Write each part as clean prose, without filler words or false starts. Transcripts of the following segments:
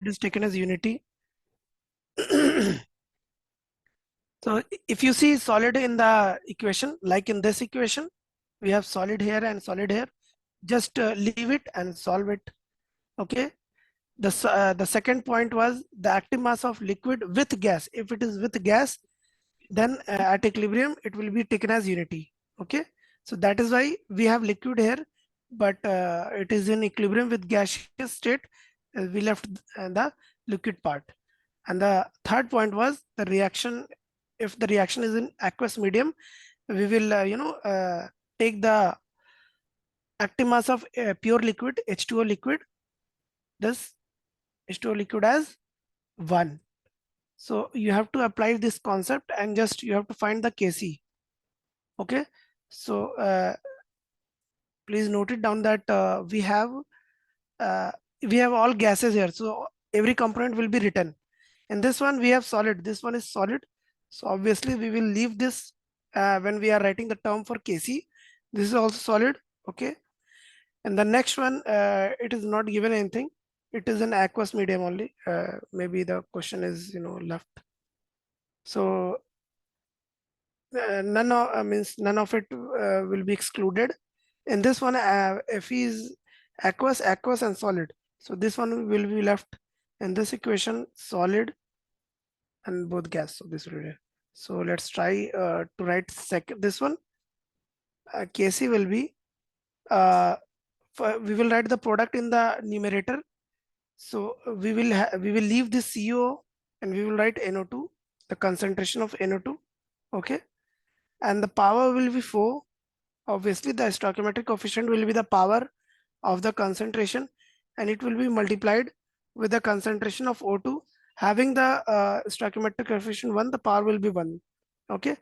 it is taken as unity. So if you see solid in the equation, like in this equation, we have solid here and solid here. Just leave it and solve it. Okay. The second point was the active mass of liquid with gas. If it is with gas, then at equilibrium it will be taken as unity. Okay. So that is why we have liquid here, but it is in equilibrium with gaseous state. We left the liquid part. And the third point was the reaction. If the reaction is in aqueous medium, we will take the active mass of pure liquid H2O liquid, this H2O liquid as 1. So you have to apply this concept and just you have to find the Kc. Okay. So please note it down that uh, we have all gases here. So every component will be written. In this one we have solid. This one is solid. So obviously we will leave this when we are writing the term for Kc. This is also solid. Okay. And the next one, it is not given anything. It is an aqueous medium only. Maybe the question is left. So none of it will be excluded. In this one, Fe is aqueous and solid. So this one will be left in this equation, solid and both gas. So this will be. So let's try to write this one. Kc will be we will write the product in the numerator. So we will leave this CO and we will write NO2, the concentration of NO2. Okay. And the power will be 4. Obviously the stoichiometric coefficient will be the power of the concentration and it will be multiplied with the concentration of O2. Having the stoichiometric coefficient 1, the power will be 1. Okay.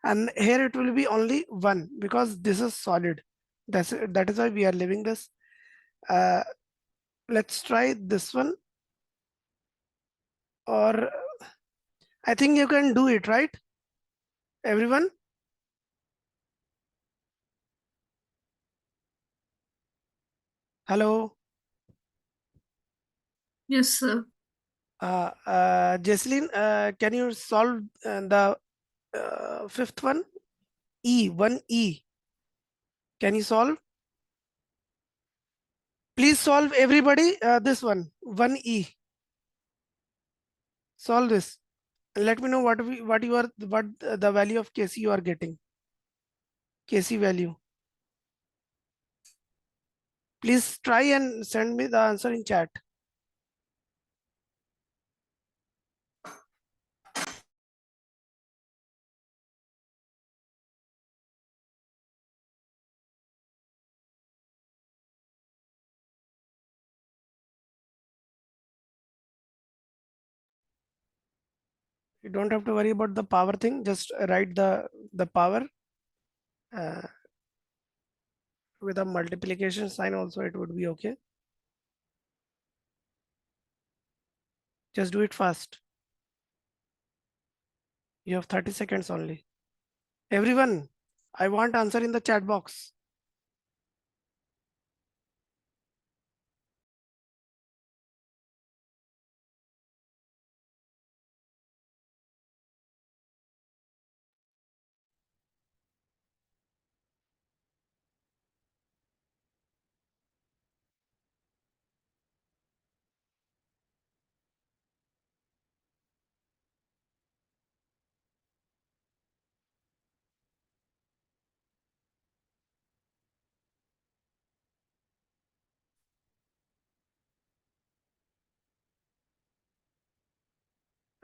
And here it will be only 1 because this is solid. That is why we are leaving this. Let's try this one, or I think you can do it, right? Everyone? Hello? Yes, sir. Jesslyn, can you solve the fifth one? E, 1E. Can you solve? Please solve everybody this one, 1E. Solve this. And let me know what the value of Kc you are getting. Kc value. Please try and send me the answer in chat. You don't have to worry about the power thing. Just write the power uh, with a multiplication sign also. It would be okay. Just do it fast. You have 30 seconds only. Everyone, I want answer in the chat box.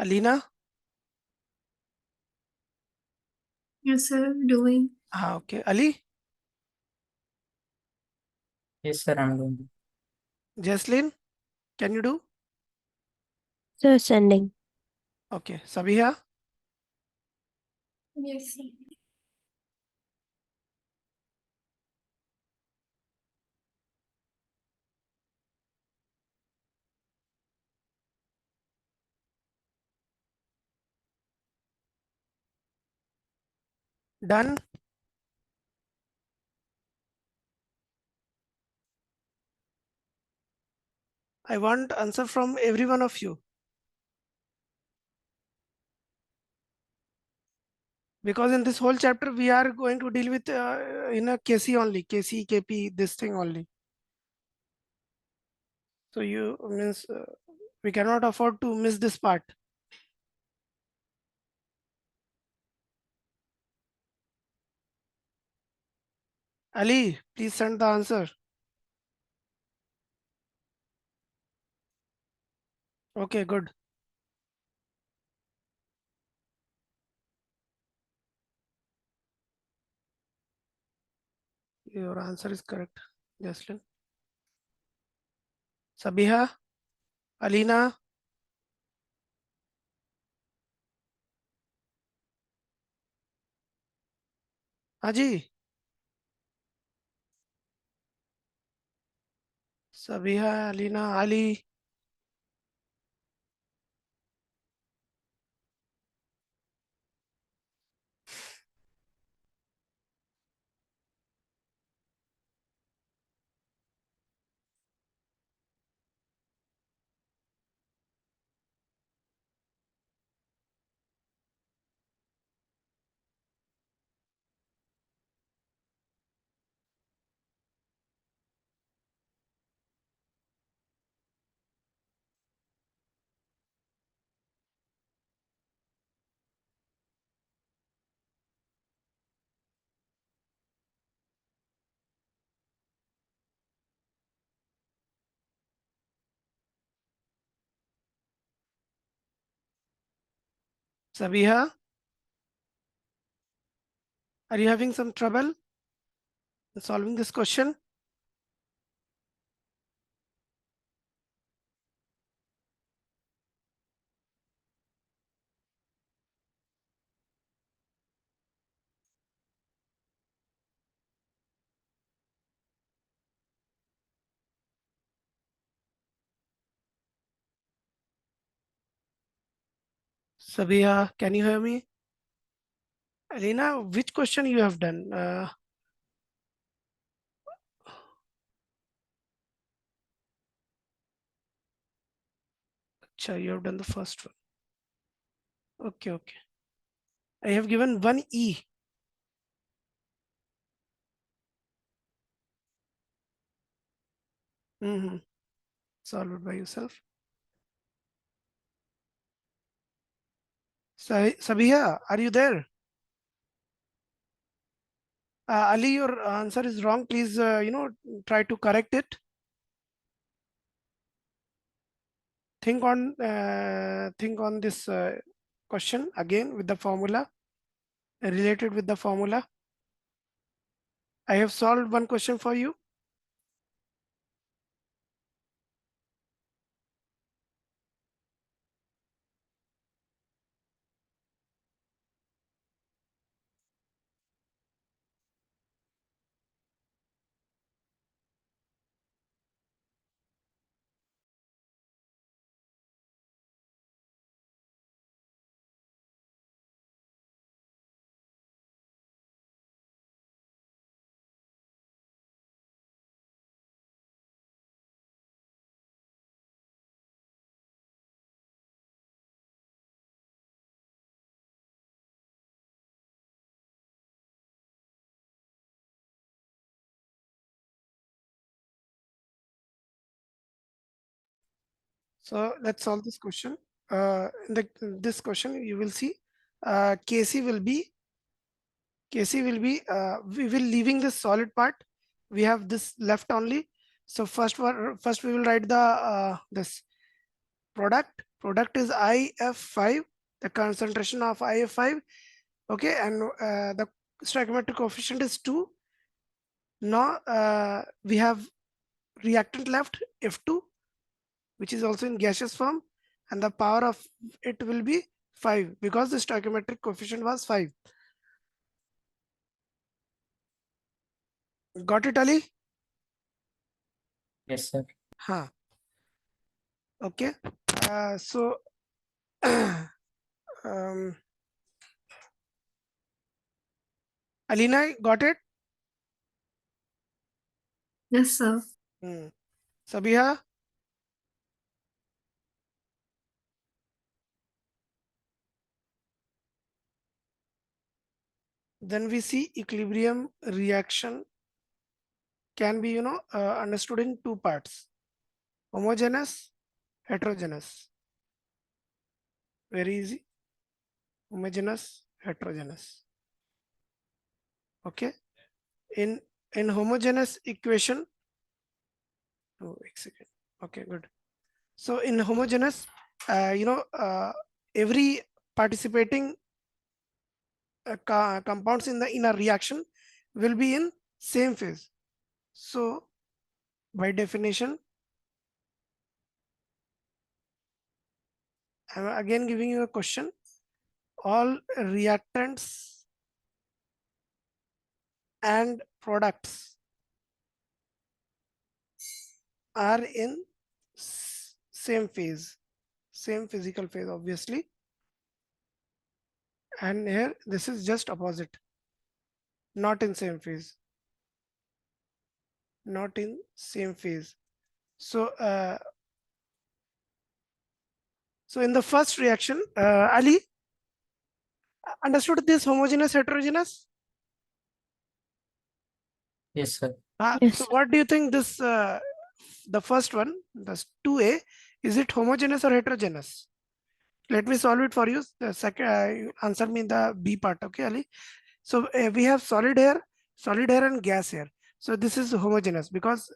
Alina? Yes, sir. Doing. Okay. Ali? Yes, sir, I'm doing. Jesslyn? Can you do? So sending. Okay. Sabiha? Yes, sir. Done? I want answer from every one of you. Because in this whole chapter, we are going to deal with in a KC only, KC, KP, this thing only. So you means we cannot afford to miss this part. Ali, please send the answer. Okay, good. Your answer is correct, Jaslin. Sabiha, Alina, Haji, Sabiha, Alina, Ali. Sabiha, are you having some trouble in solving this question? Sabiha, can you hear me? Alina, which question you have done? You have done the first one. Okay, okay. I have given one E. Solve it by yourself. Sabiha, are you there? Ali, your answer is wrong. Please, try to correct it. Think on this question again with the formula, related with the formula. I have solved one question for you. So let's solve this question. This question, you will see KC will be we will leaving this solid part. We have this left only. So first we will write the this product. Product is IF5, the concentration of IF5. Okay, and the stoichiometric coefficient is 2. Now we have reactant left F2, which is also in gaseous form, and the power of it will be 5 because the stoichiometric coefficient was 5. Got it, Ali? Yes, sir. Huh. Okay. So Alina, got it? Yes, sir. Sabiha, Then we see equilibrium reaction can be, understood in two parts: homogeneous, heterogeneous. Very easy. Homogeneous, heterogeneous. Okay. In homogeneous equation, oh, excellent. Okay, good. So in homogeneous, every participating compounds in a reaction will be in same phase. So by definition, I'm again giving you a question. All reactants and products are in same phase, same physical phase, obviously. And here, this is just opposite, not in same phase, not in same phase. So, so in the first reaction, Ali, understood this homogeneous heterogeneous? Yes, sir. Yes, So sir. what do you think this, the first one, this 2A, is it homogeneous or heterogeneous? Let me solve it for you. The second, you answer me the B part, okay, Ali? So we have solid air and gas here. So this is homogeneous because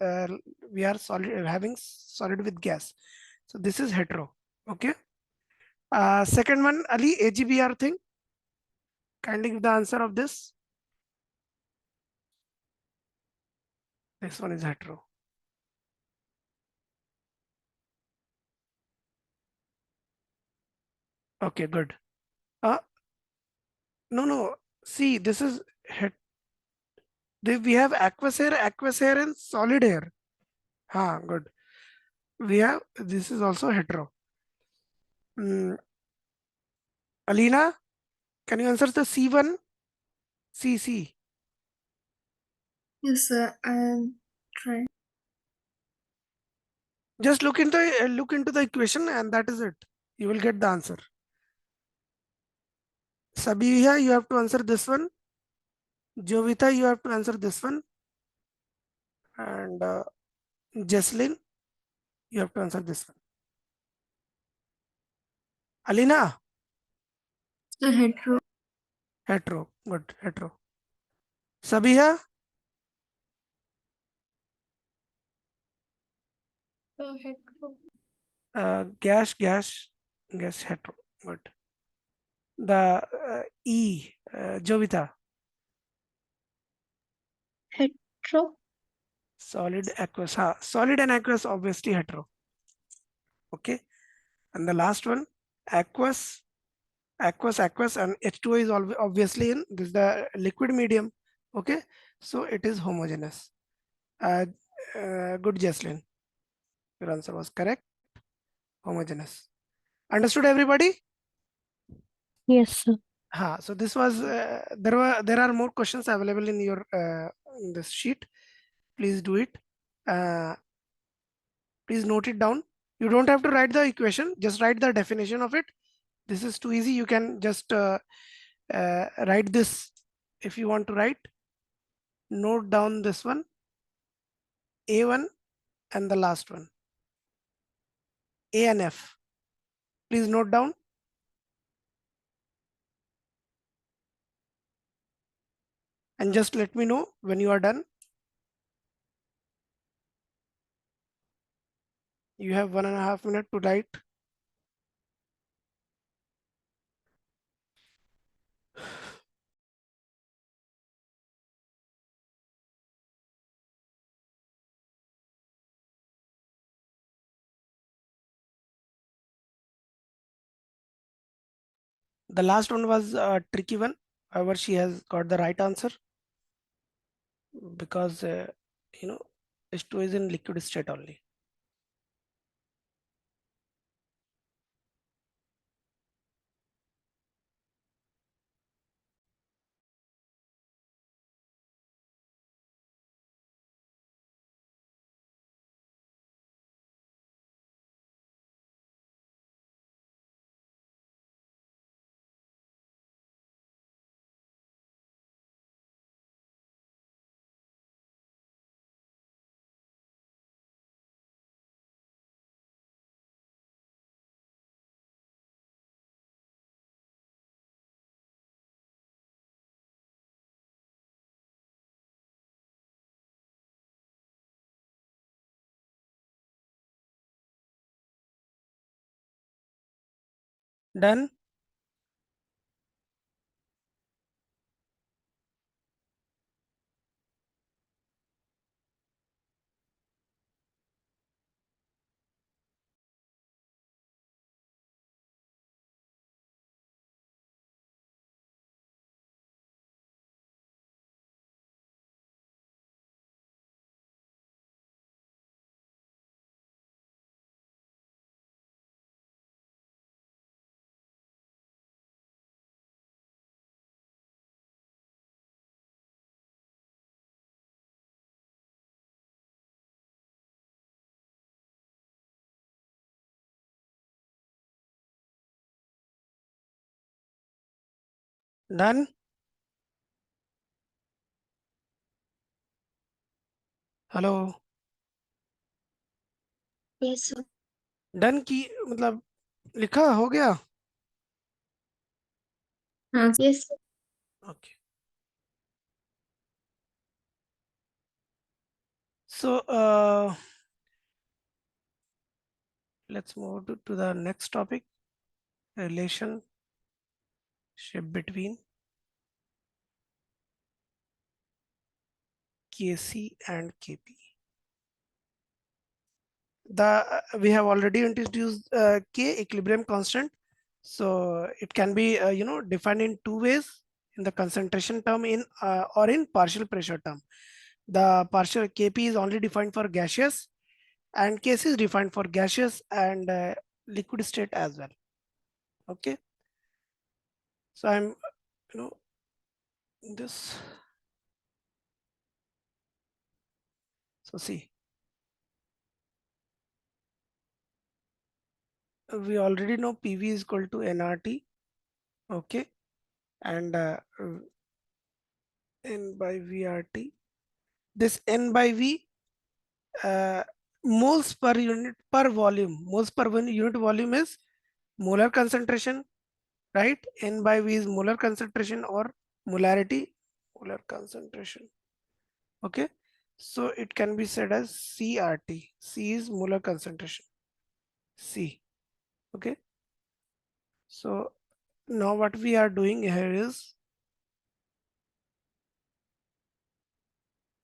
we are solid having solid with gas. So this is hetero, okay? Second one, Ali, AGBR thing. Kindly give the answer of this. This one is hetero. Okay, good. Uh, no. See, this is we have aqueous air, and solid air. Good. We have this is also hetero. Mm, Alina, can you answer the C1? C. Yes, sir. I'll try. Just look into the equation, and that is it. You will get the answer. Sabiha, you have to answer this one. Jovita, you have to answer this one. And Jesslyn, you have to answer this one. Alina, So hetero. hetero. Good, hetero. Sabiha, So hetero. gas, hetero. Good. The Jovita, Hetero. solid aqueous. Solid and aqueous, obviously hetero. Okay. And the last one, aqueous, and H2O is obviously in this is the liquid medium. Okay. So it is homogeneous. Uh, Good, Jesslyn. Your answer was correct. Homogeneous. Understood, everybody? Yes, sir. So this was there are more questions available in your in this sheet. Please do it. Uh, please note it down. You don't have to write the equation, just write the definition of it. This is too easy. You can just write this if you want to write. Note down this one, A1, and the last one, A and F. Please note down. And just let me know when you are done. You have 1.5 minutes to write. The last one was a tricky one. However, she has got the right answer because you know H2 is in liquid state only. Done. Done. Hello. Yes, sir. Done की मतलब लिखा हो गया. Yes, sir. Okay. So let's move to the next topic. Relationship between Kc and Kp. We have already introduced K, equilibrium constant. So it can be defined in two ways, in the concentration term in or in partial pressure term. The partial Kp is only defined for gaseous, and Kc is defined for gaseous and liquid state as well. Okay. So I'm this. So see, we already know PV is equal to nRT. Okay. And N by VRT. This N by V, uh, moles per unit per volume. Moles per unit volume is molar concentration, right? N by V is molar concentration or molarity, molar concentration. Okay. So it can be said as CRT. C is molar concentration. C. Okay. So now what we are doing here is,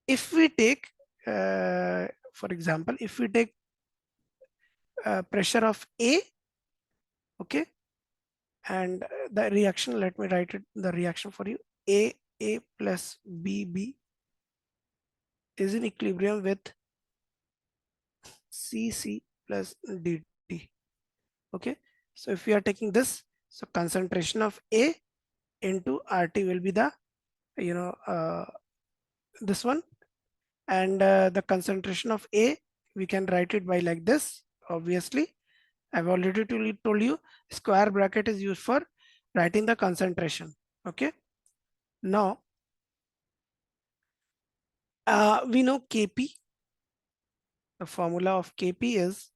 if we take, for example, if we take pressure of A, okay, and the reaction, let me write it, the reaction for you. A plus B is in equilibrium with C plus DT. Okay. So if we are taking this, so concentration of A into RT will be the, this one. And the concentration of A, we can write it by like this. Obviously, I've already told you, square bracket is used for writing the concentration. Okay. Now, we know Kp. The formula of Kp is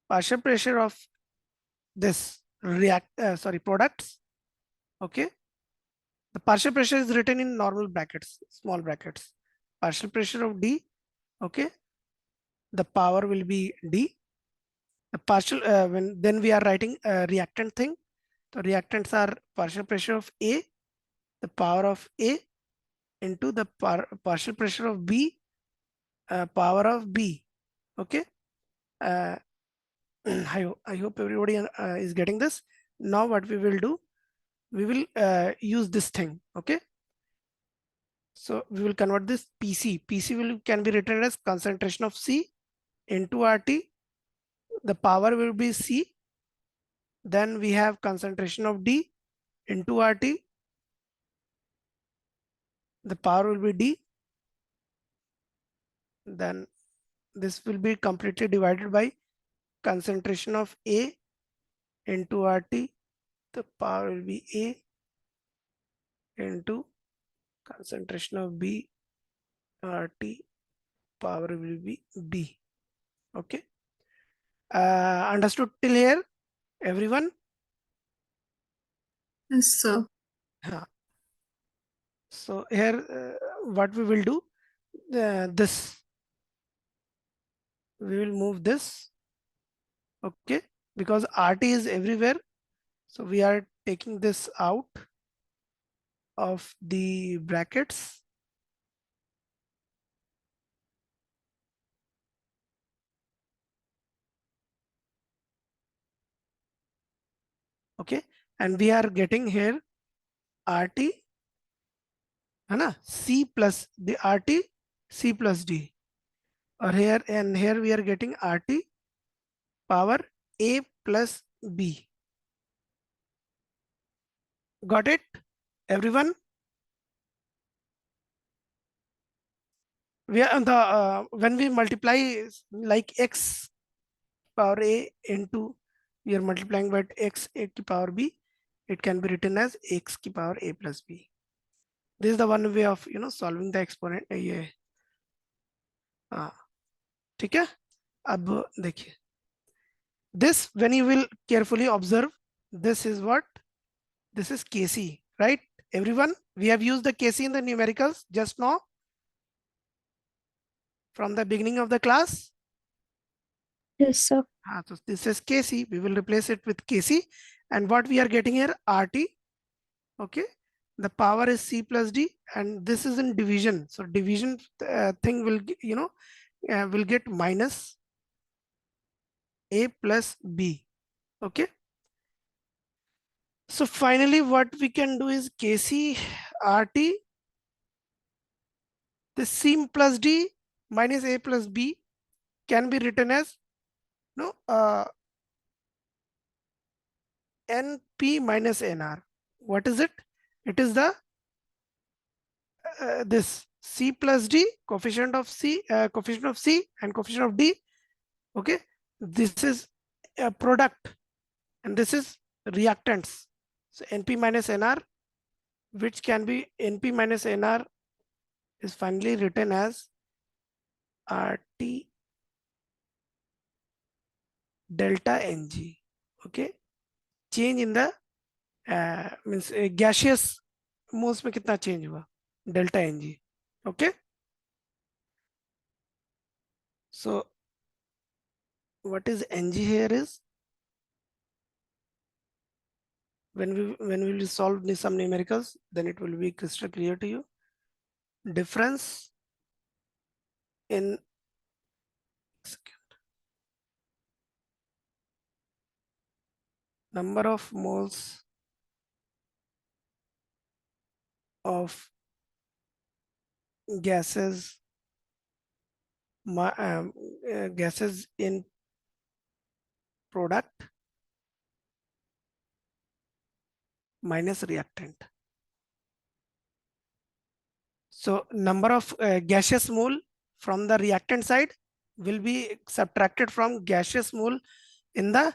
partial pressure of this products. Okay. The partial pressure is written in normal brackets, small brackets. Partial pressure of D. Okay. The power will be D. The partial, when then we are writing reactant thing. So reactants are partial pressure of A, the power of A into the partial pressure of B, power of B. Okay. Uh, I hope everybody is getting this. Now what we will do, we will use this thing. Okay. So we will convert this PC. PC can be written as concentration of C into RT. The power will be C. Then we have concentration of D into RT. The power will be D. Then this will be completely divided by concentration of A into RT. The power will be A into concentration of B RT, power will be B. Okay. Understood till here, everyone? Yes, sir. So here, what we will do, this, we will move this. Okay. because RT is everywhere. So we are taking this out of the brackets. Okay, and we are getting here RT, है ना, C plus the RT, C plus D, or here and here we are getting RT power A plus B. Got it, everyone? We are the when we multiply like x power a into, we are multiplying by x a to power b, it can be written as x की power a plus b. This is the one way of solving the exponent. ये हाँ, ठीक है. अब देखिए, this when you will carefully observe, this is what, this is Kc, right? Everyone, we have used the Kc in the numericals just now from the beginning of the class. Yes, sir. So this is Kc, we will replace it with Kc, and what we are getting here, RT. Okay, the power is C plus D, and this is in division, so division thing will will get minus A plus B. Okay, so finally what we can do is Kc RT, the C plus D minus A plus B can be written as NP minus NR. What is it? It is the this C plus D, coefficient of C, and coefficient of D. Okay, this is a product and this is reactants. So NP minus NR, which can be NP minus NR, is finally written as RT delta Ng. Okay, change in the means gaseous moles में कितना change हुआ, delta Ng. Okay, so what is Ng here is, when we will solve some numericals, then it will be crystal clear to you. Difference in number of moles of gases, gases in product minus reactant. So number of gaseous mole from the reactant side will be subtracted from gaseous mole in the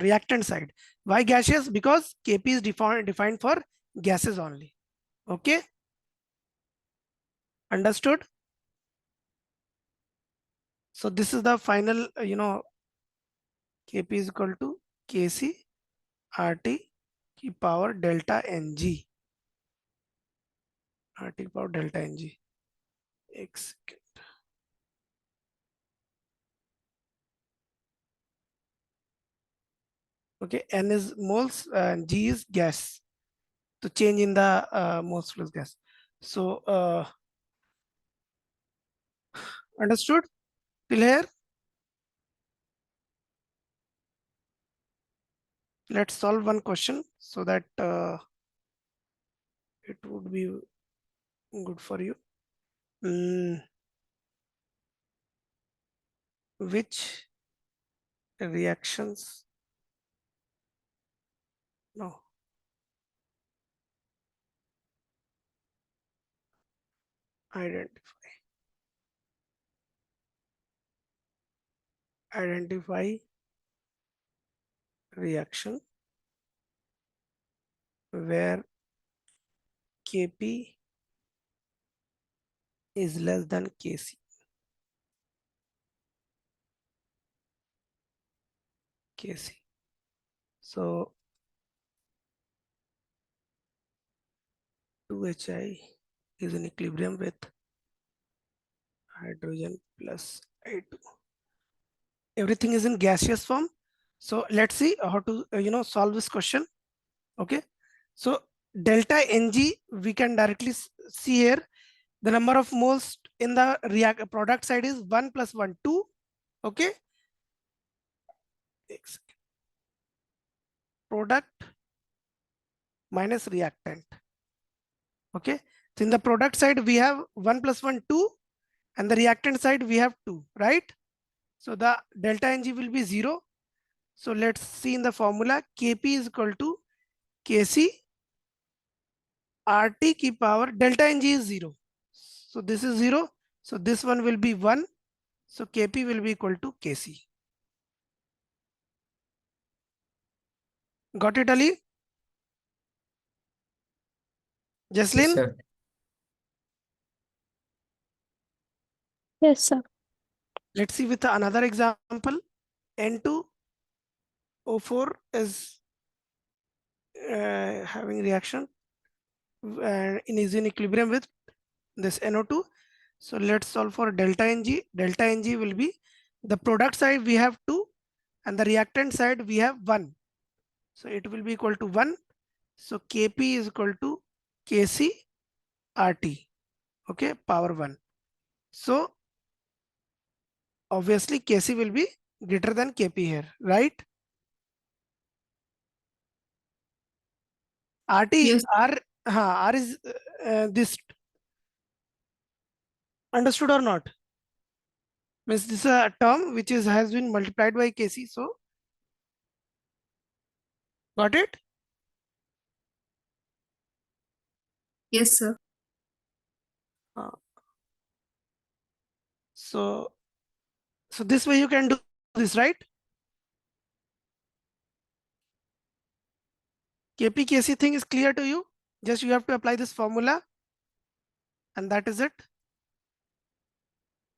reactant side. Why gaseous? Because Kp is defined for gases only. Okay, understood? So this is the final, Kp is equal to Kc RT की power delta Ng, RT power delta Ng. X. Okay, N is moles and G is gas. To change in the moles plus gas. So understood till here? Let's solve one question so that it would be good for you. Which reactions? No. Identify reaction where Kp is less than Kc. Kc. So 2Hi is in equilibrium with hydrogen plus I2. everything is in gaseous form. So let's see how to solve this question. Okay, so delta Ng we can directly see here. The number of moles in the product side is 1 plus 1 2. Okay, product minus reactant. Okay, so in the product side we have 1 plus 1 2, and the reactant side we have 2, right? So the delta Ng will be 0. So let's see in the formula, Kp is equal to Kc RT की power delta Ng is 0. So this is 0. So this one will be 1. So Kp will be equal to Kc. Got it, Ali? Yes, Jaslin? sir. Yes, sir. Let's see with another example. N2O4 is having reaction and is in equilibrium with this NO2. So let's solve for delta Ng. Delta Ng will be the product side we have 2 and the reactant side we have 1. So it will be equal to 1. So Kp is equal to Kc RT. Okay, power 1. So obviously Kc will be greater than Kp here, right? RT Yes. R is this understood or not? Means this is a term which is has been multiplied by Kc. So got it? Yes, sir. Uh, so so this way you can do this, right? Kp Kc thing is clear to you. Just you have to apply this formula, and that is it.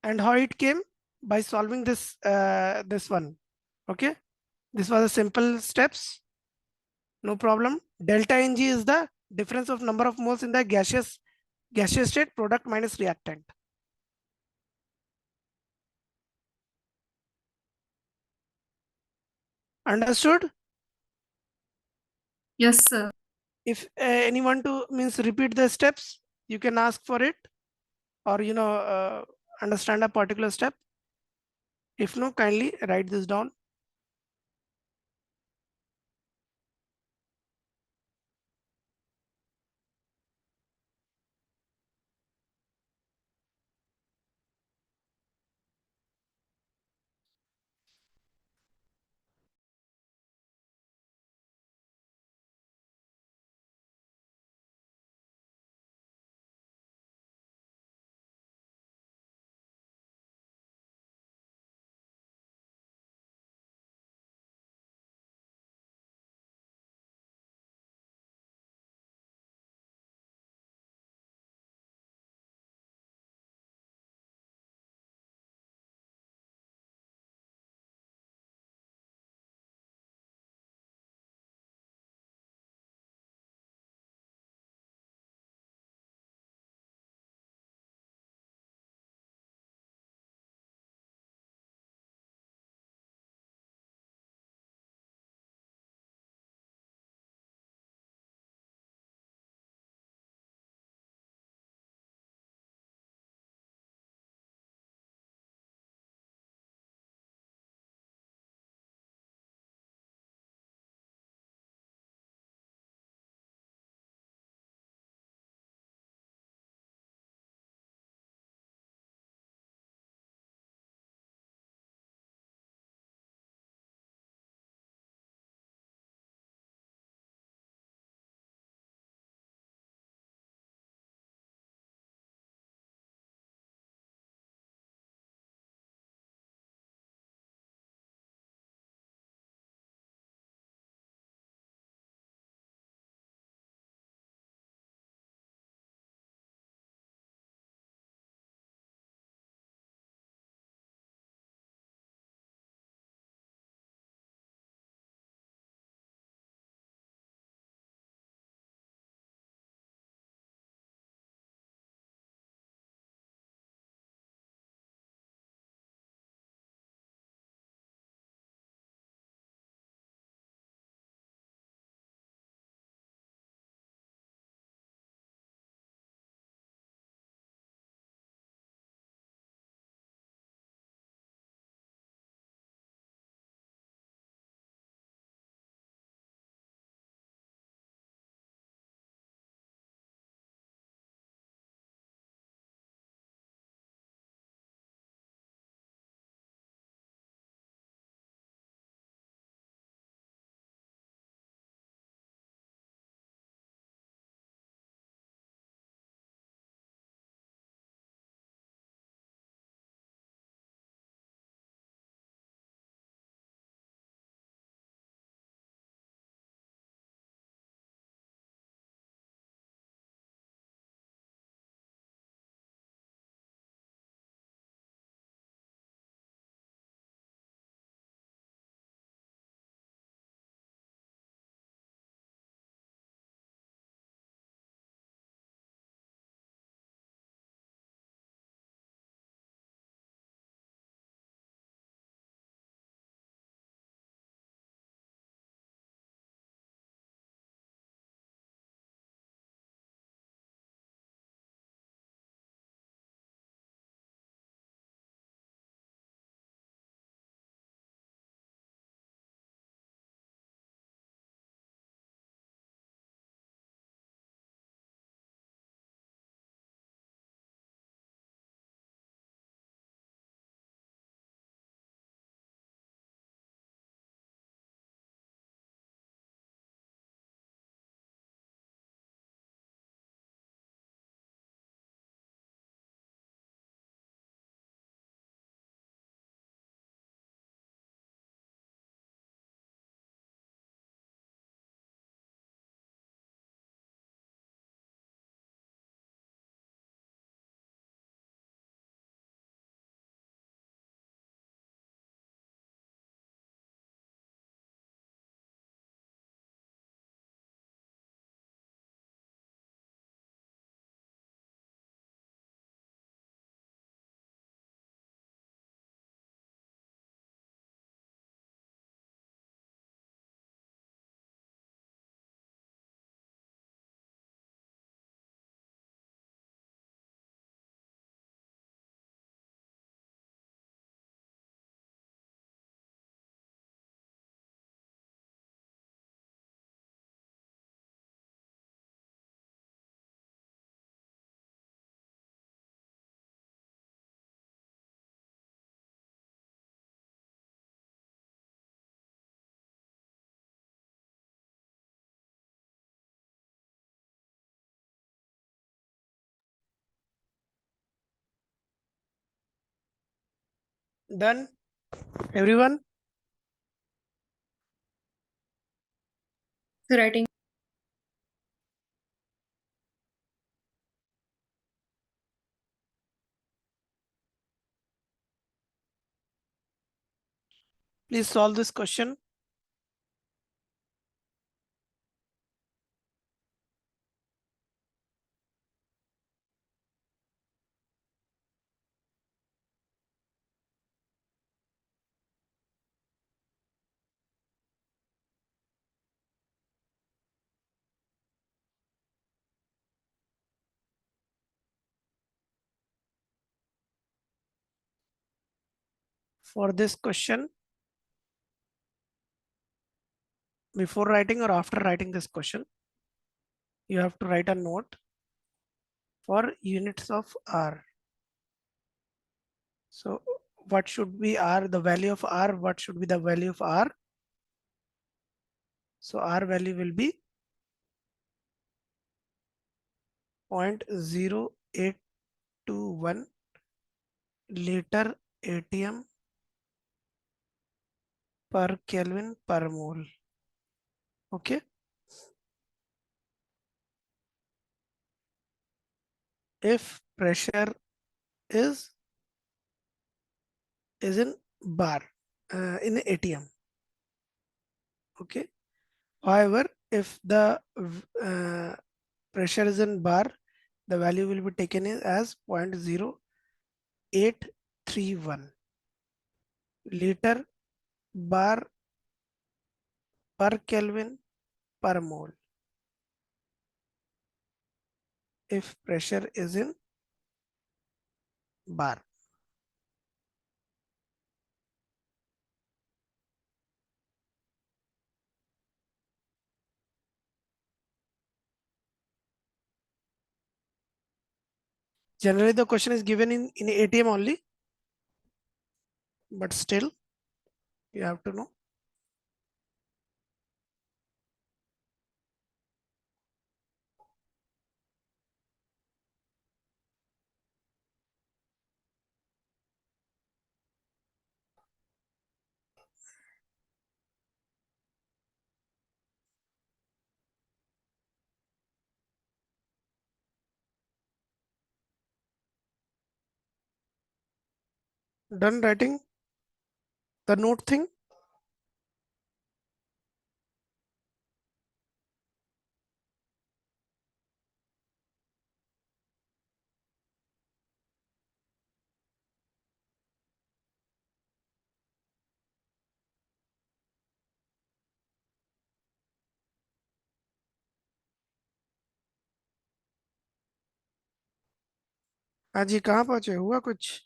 And how it came? By solving this one. Okay, this was a simple steps, no problem. Delta Ng is the difference of number of moles in the gaseous state, product minus reactant. Understood? Yes, sir. If anyone to means repeat the steps, you can ask for it, or understand a particular step. If no, kindly write this down. Done, everyone? So writing. Please solve this question. For this question, before writing or after writing this question, you have to write a note for units of R. So what should be R, the value of R, what should be the value of R? So R value will be 0.0821 liter ATM per Kelvin per mole. Okay. If pressure is in bar, in ATM. Okay. However, if the pressure is in bar, the value will be taken as 0.0831 liter bar per Kelvin per mole. If pressure is in bar. Generally, the question is given in ATM only, but still you have to know. Done writing the note thing? हाँ जी, कहाँ पहुंचे, हुआ कुछ?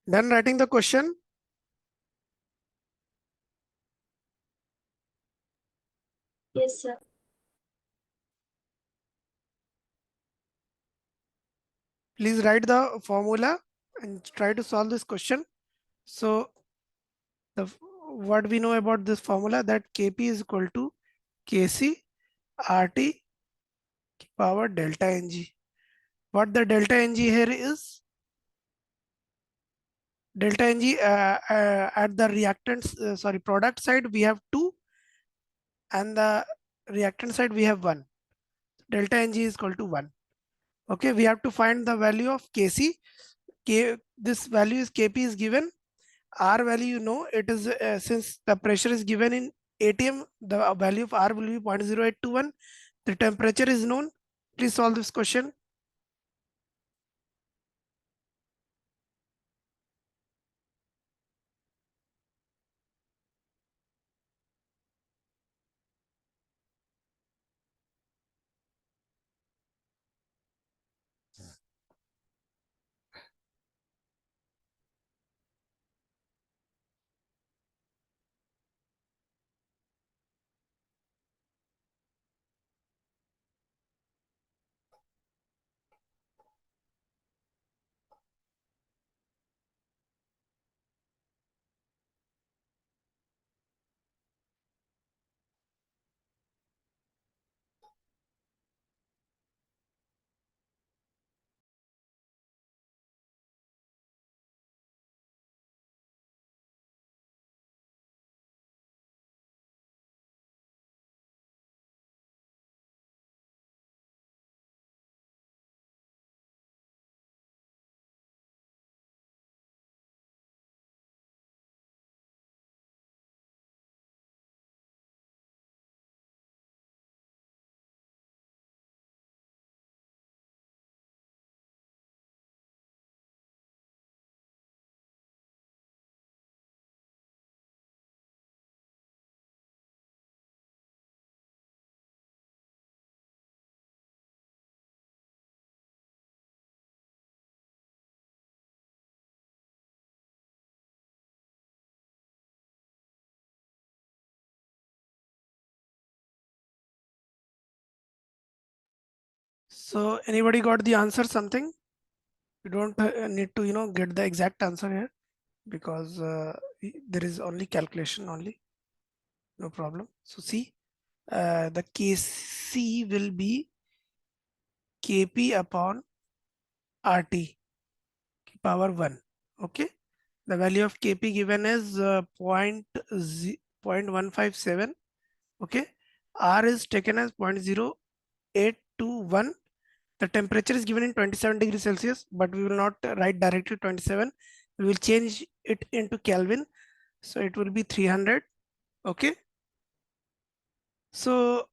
Done writing the question? Yes, sir. Please write the formula and try to solve this question. So the what we know about this formula, that Kp is equal to Kc RT power delta Ng. What the delta Ng here is? Delta Ng at the reactants, sorry, product side we have 2 and the reactant side we have 1. Delta Ng is equal to 1. Okay, we have to find the value of Kc. This value is Kp is given. R value, you know, it is since the pressure is given in ATM, the value of R will be 0.0821. The temperature is known. Please solve this question. So anybody got the answer? Something? You don't need to get the exact answer here, because there is only calculation only. No problem. So see, the Kc will be Kp upon Rt power 1. Okay, the value of Kp given is 0.157. Okay, R is taken as 0.0821. The temperature is given in 27 degrees Celsius, but we will not write directly 27. We will change it into Kelvin, so it will be 300. Okay, so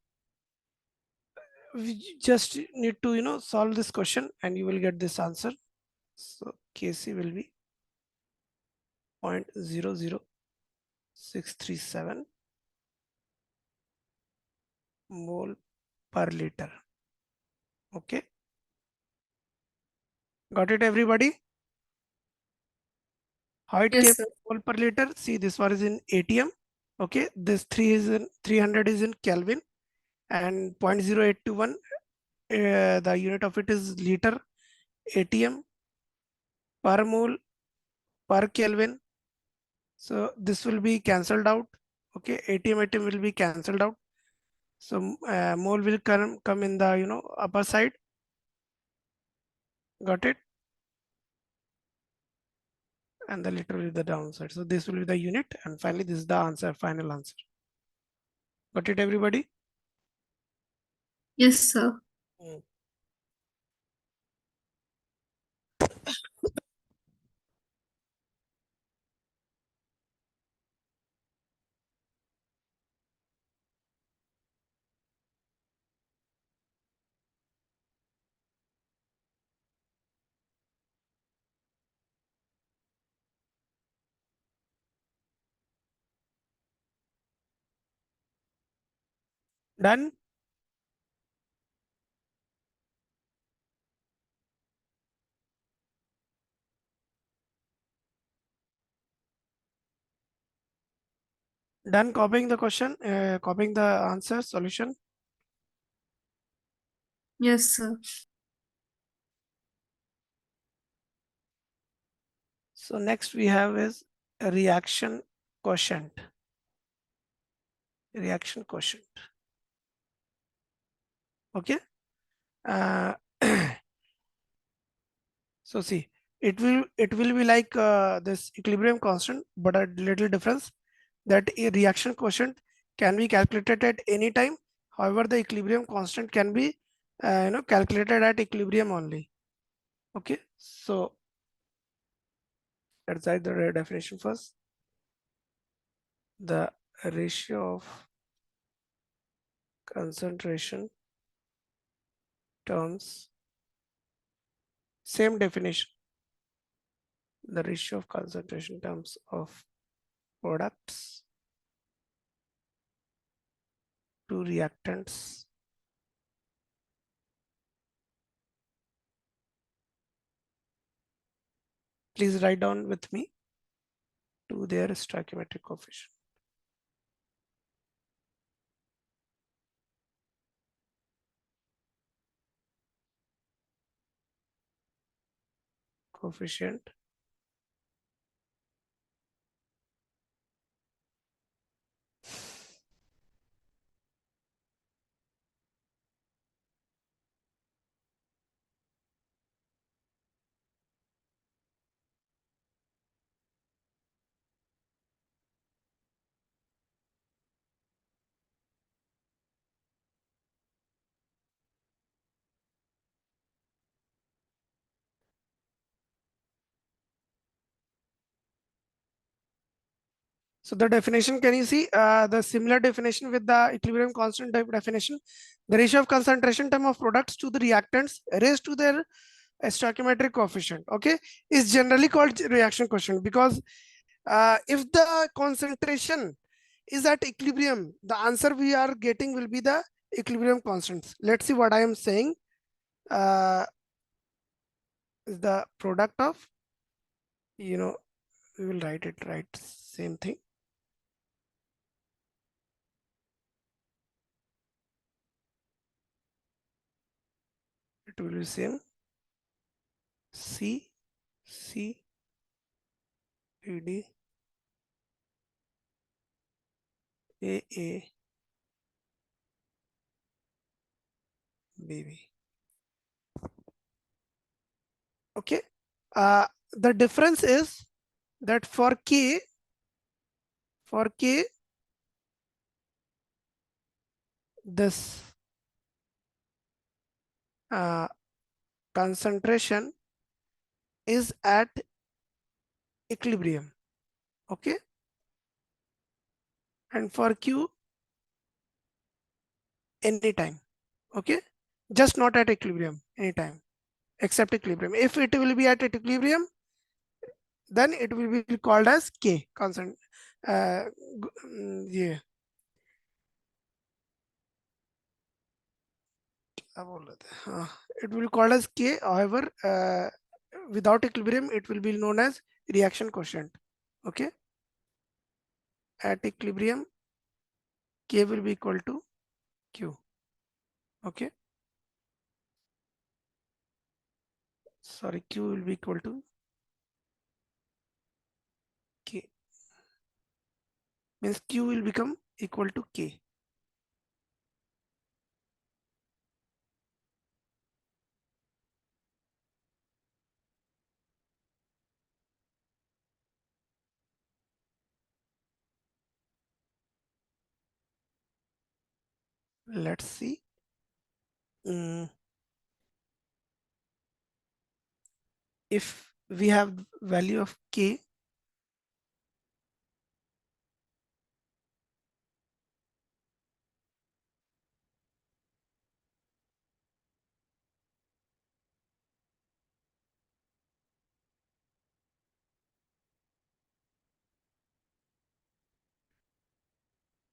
we just need to solve this question and you will get this answer. So Kc will be 0.00637 mole per liter. Okay, got it everybody? How it came Yes, sir. mole per liter? See, this one is in ATM. Okay, this 300 is in Kelvin, and 0.0821 the unit of it is liter ATM per mole per Kelvin. So this will be cancelled out. Okay, ATM will be cancelled out. So mole will come in the upper side. Got it? And the liter will be the downside. So this will be the unit, and finally this is the answer, final answer. Got it everybody? Yes, sir. Mm. Done? Done copying the question, copying the answer, solution. Yes, sir. So next we have is a reaction quotient. Reaction quotient. Okay. Uh, so see, it will be like this equilibrium constant, but a little difference that a reaction quotient can be calculated at any time. However, the equilibrium constant can be calculated at equilibrium only. Okay, so let's write the definition first. The ratio of concentration terms, same definition, the ratio of concentration terms of products to reactants please write down with me to their stoichiometric coefficient. Coefficient So the definition, can you see the similar definition with the equilibrium constant type definition? The ratio of concentration term of products to the reactants raised to their stoichiometric coefficient, okay, is generally called reaction quotient, because if the concentration is at equilibrium, the answer we are getting will be the equilibrium constants. Let's see what I am saying. Is the product of, we will write it right, same thing. it will be same. C D D A B B. Okay. The difference is that for K, this concentration is at equilibrium. Okay. And for Q, anytime. Okay. Just not at equilibrium, anytime, except equilibrium. If it will be at equilibrium, then it will be called as K constant. Yeah. It will be called as K. However, without equilibrium, it will be known as reaction quotient. Okay. At equilibrium, K will be equal to Q. Okay. Sorry, Q will be equal to K. Means Q will become equal to K. Let's see. If we have value of K,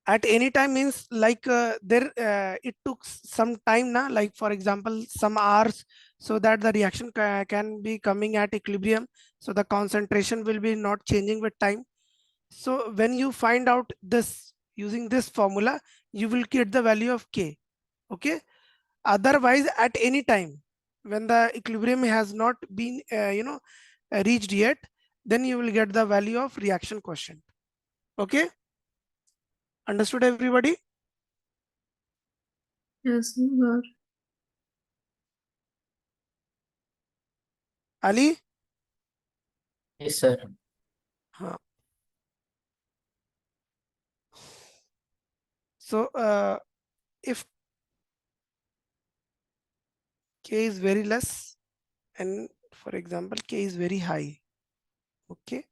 at any time means like it took some time na, like for example some hours, so that the reaction can be coming at equilibrium, so the concentration will be not changing with time. So when you find out this using this formula, you will get the value of K. Okay. Otherwise, at any time when the equilibrium has not been reached yet, then you will get the value of reaction quotient. Okay. Understood, everybody? Yes, sir. Ali? Yes, sir. Huh. So if K is very less and for example K is very high, okay,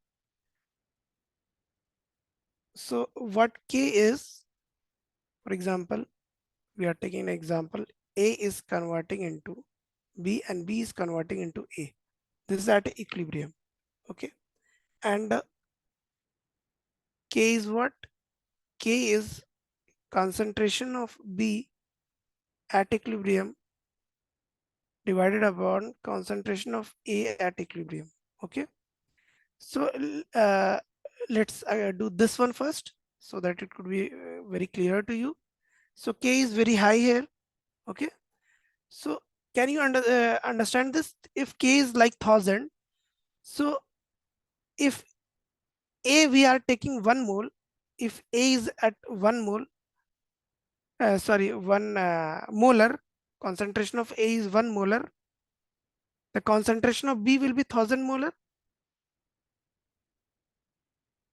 so what K is, for example, we are taking an example, A is converting into B and B is converting into A. This is at equilibrium. Okay. And K is what? K is concentration of B at equilibrium divided upon concentration of A at equilibrium. Okay. So let's do this one first so that it could be very clear to you. So K is very high here. Okay. So can you understand this? If K is like 1000, so if A we are taking 1 mole, if A is at 1 mole, sorry, 1 molar, concentration of A is 1 molar, the concentration of B will be 1000 molar,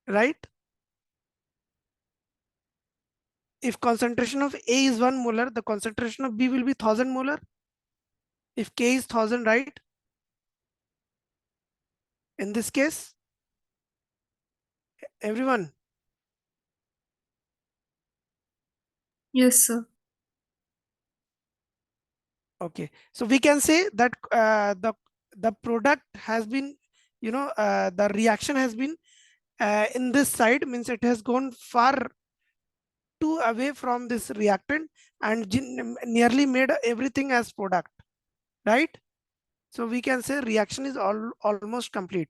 right? If concentration of A is 1 molar, the concentration of B will be 1000 molar. If K is 1000, right? In this case, everyone. Yes, sir. Okay, so we can say that the product has been, the reaction has been in this side, means it has gone far too away from this reactant and nearly made everything as product, right? So we can say reaction is almost complete.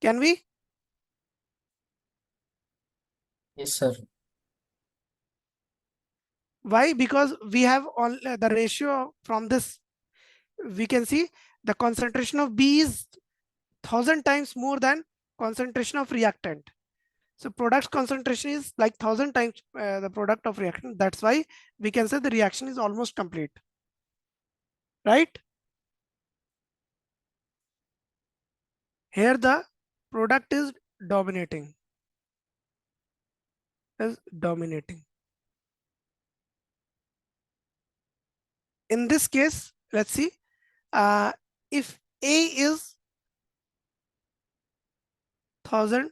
Can we? Yes, sir. Why? Because we have all the ratio from this. We can see the concentration of B is 1000 times more than concentration of reactant. So product concentration is like 1000 times the product of reactant. That's why we can say the reaction is almost complete, right? Here the product is dominating, is dominating. In this case, let's see, if A is 1000,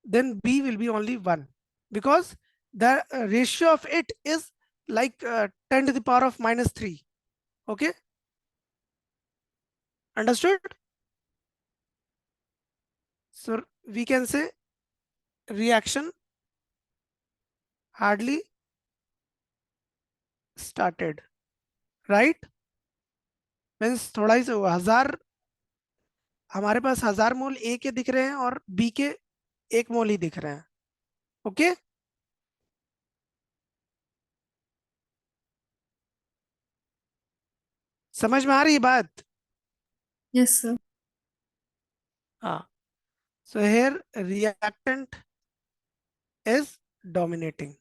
then B will be only 1, because the ratio of it is like 10 to the power of -3. Okay, understood? So we can say reaction hardly started, right? Means थोड़ा ही 1000, हमारे पास 1000 मोल ए के दिख रहे हैं और B के 1 मोल ही दिख रहे हैं. ओके, समझ में आ रही बात? Yes, sir. हाँ. So here reactant is dominating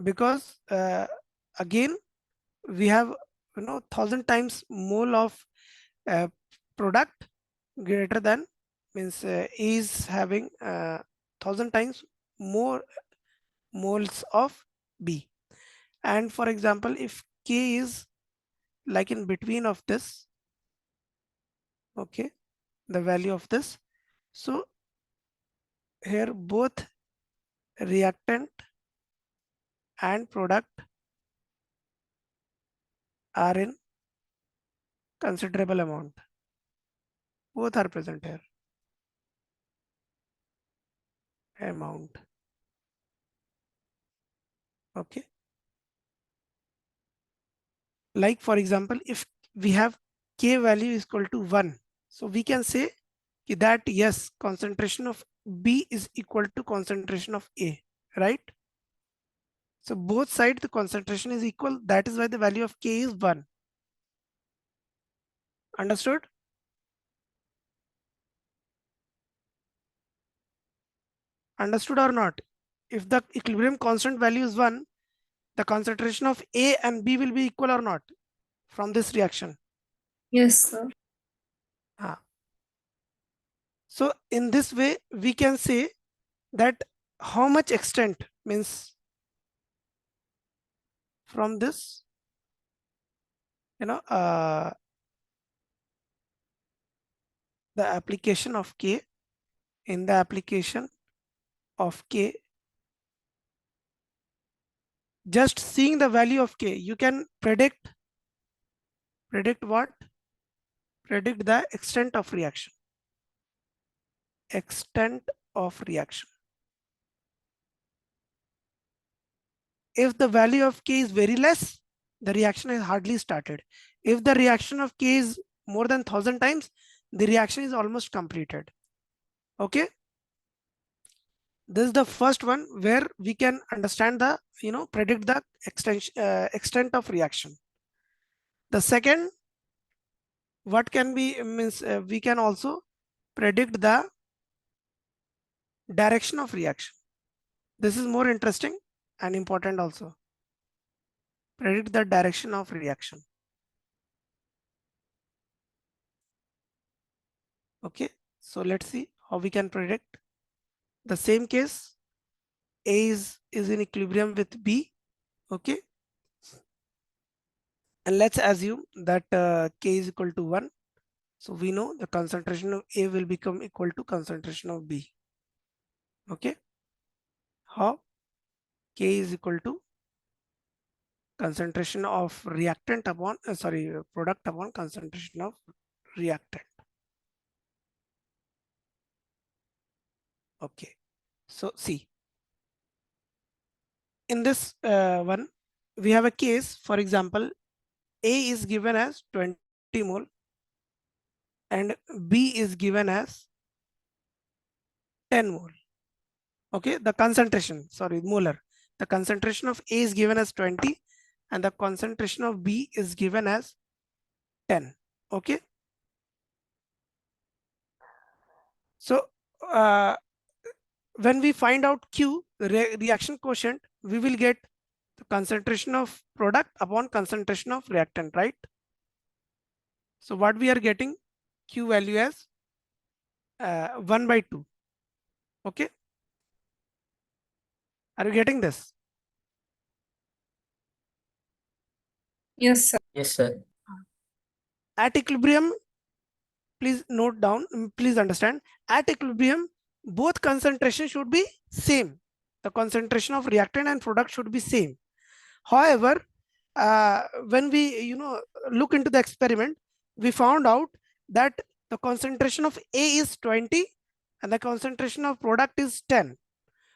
because again we have 1000 times mole of uh, product greater than, means is having 1000 times more moles of B. And for example, if K is like in between of this, okay, the value of this, so here both reactant and product are in considerable amount. Both are present here. Amount. Okay. Like for example, if we have K value is equal to 1, so we can say that yes, concentration of B is equal to concentration of A, right? So both sides the concentration is equal. That is why the value of K is 1. Understood? Understood or not? If the equilibrium constant value is 1, the concentration of A and B will be equal or not from this reaction? Yes, sir. So in this way, we can say that how much extent, means from this, the application of K, in the application of K, just seeing the value of K, you can predict what? Predict the extent of reaction. Extent of reaction. If the value of K is very less, the reaction is hardly started. If the reaction of K is more than 1000 times, the reaction is almost completed. Okay. This is the first one where we can understand the, predict the extent of reaction. The second, what can be, means we can also predict the direction of reaction. This is more interesting and important also. Predict the direction of reaction. Okay, so let's see how we can predict. The same case, A is in equilibrium with B. Okay, and let's assume that K is equal to 1. So we know the concentration of A will become equal to concentration of B. Okay, how? K is equal to concentration of reactant upon product upon concentration of reactant. Okay, so see, in this one we have a case. For example, A is given as 20 mole and B is given as 10 mole. Okay, the concentration, sorry, molar. The concentration of A is given as 20 and the concentration of B is given as 10. Okay. So when we find out Q, reaction quotient, we will get the concentration of product upon concentration of reactant, right? So what we are getting, Q value as 1/2. Okay. Are you getting this? Yes, sir. Yes, sir. At equilibrium, please note down, please understand, at equilibrium, both concentration should be same. The concentration of reactant and product should be same. However, when we look into the experiment, we found out that the concentration of A is 20 and the concentration of product is 10.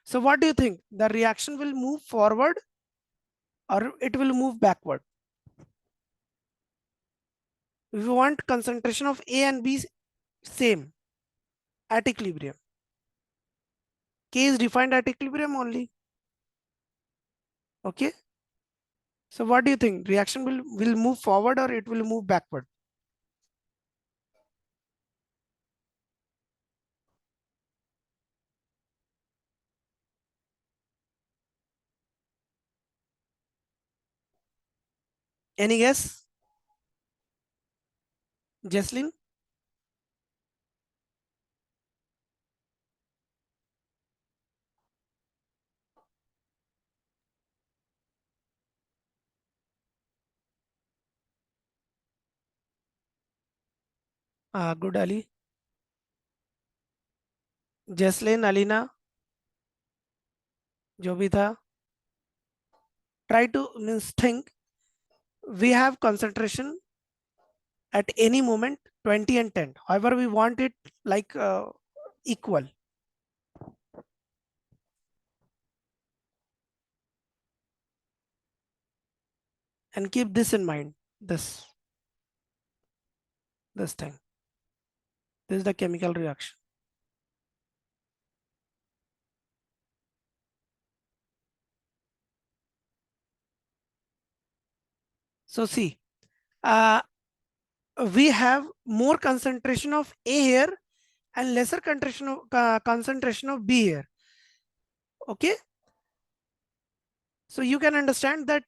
So what do you think? The reaction will move forward or it will move backward? We want concentration of A and B same at equilibrium. K is defined at equilibrium only. Okay. So what do you think? Reaction will move forward or it will move backward? Any guess? Jesslyn? Good, Ali. Jesslyn, Alina, जो भी था, try to think. We have concentration at any moment 20 and 10. However, we want it like equal. And keep this in mind. This thing. This is the chemical reaction. So see, we have more concentration of A here and lesser concentration of B here. Okay. So you can understand that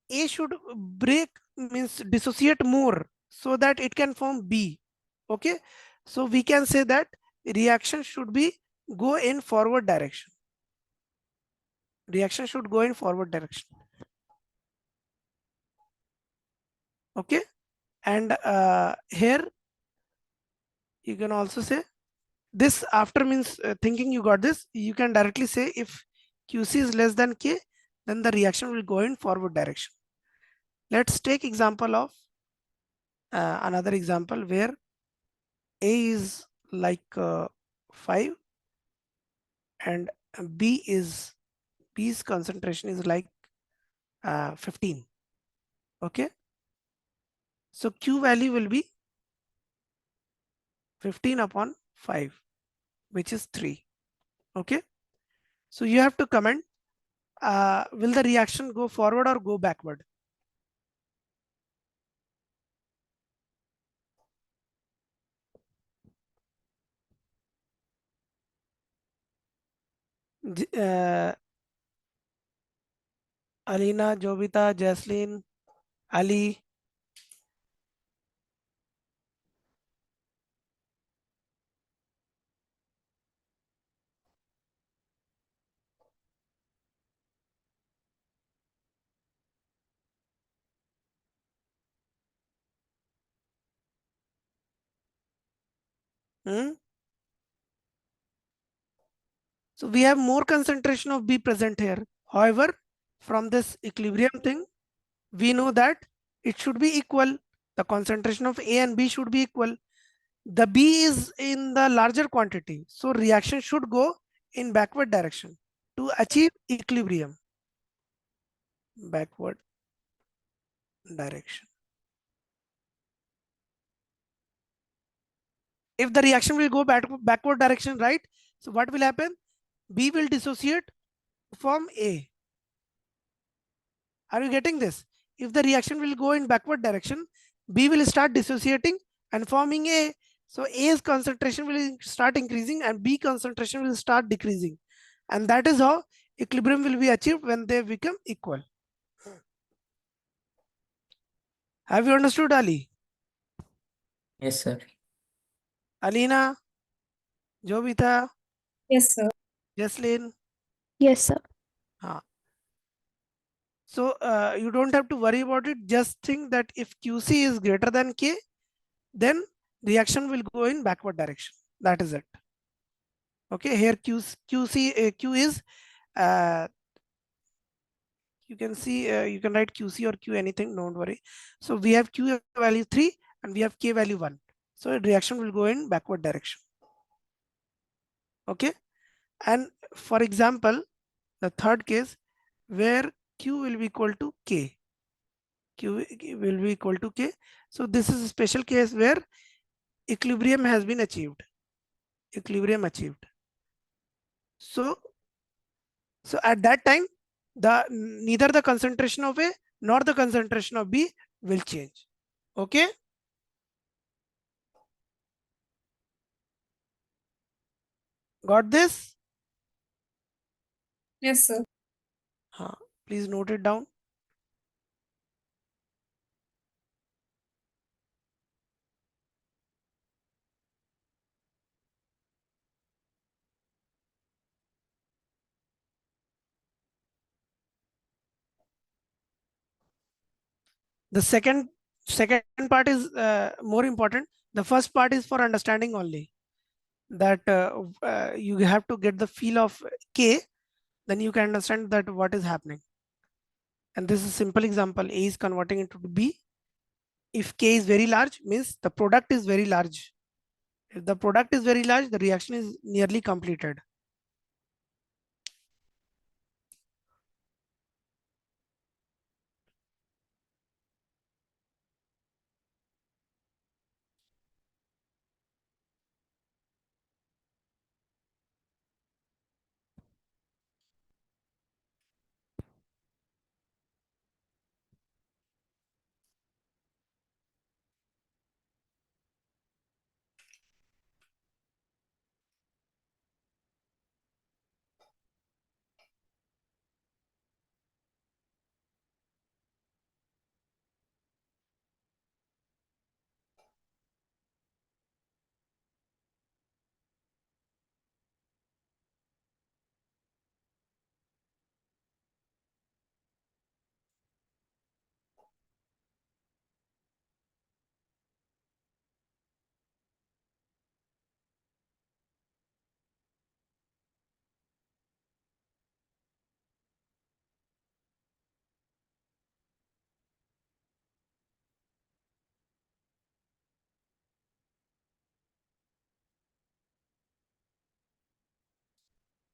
A should break, means dissociate more so that it can form B. Okay. So we can say that reaction should be go in forward direction. Reaction should go in forward direction. Okay. And here you can also say this after, means thinking you got this, you can directly say if QC is less than K, then the reaction will go in forward direction. Let's take example of another example where A is like 5 and B's concentration is like 15. Okay. So Q value will be 15 upon 5, which is 3. Okay. So you have to comment, will the reaction go forward or go backward? Alina, Jovita, Jaslyn, Ali. Hmm? So we have more concentration of B present here. However, from this equilibrium thing, we know that it should be equal. The concentration of A and B should be equal. The B is in the larger quantity. So reaction should go in backward direction to achieve equilibrium. Backward direction. If the reaction will go backward direction, right? So what will happen? B will dissociate to form A. Are you getting this? If the reaction will go in backward direction, B will start dissociating and forming A. So A's concentration will start increasing and B concentration will start decreasing. And that is how equilibrium will be achieved when they become equal. Have you understood, Ali? Yes, sir. Alina, Jovita, Yes, sir. Jaslyn. Yes, sir. So you don't have to worry about it. Just think that if QC is greater than K, then reaction will go in backward direction. That is it. Okay, here Q is, uh, you can see, you can write QC or Q anything, don't worry. So we have Q value 3 and we have K value 1. So reaction will go in backward direction. Okay, and for example, the third case where Q will be equal to K. Q will be equal to K. So this is a special case where equilibrium has been achieved. Equilibrium achieved. So at that time, neither the concentration of A nor the concentration of B will change. Okay. Got this? Yes, sir. Please note it down. The second part is more important. The first part is for understanding only. That you have to get the feel of K, then you can understand that what is happening. And this is a simple example. A is converting into B. If K is very large, means the product is very large. If the product is very large, the reaction is nearly completed.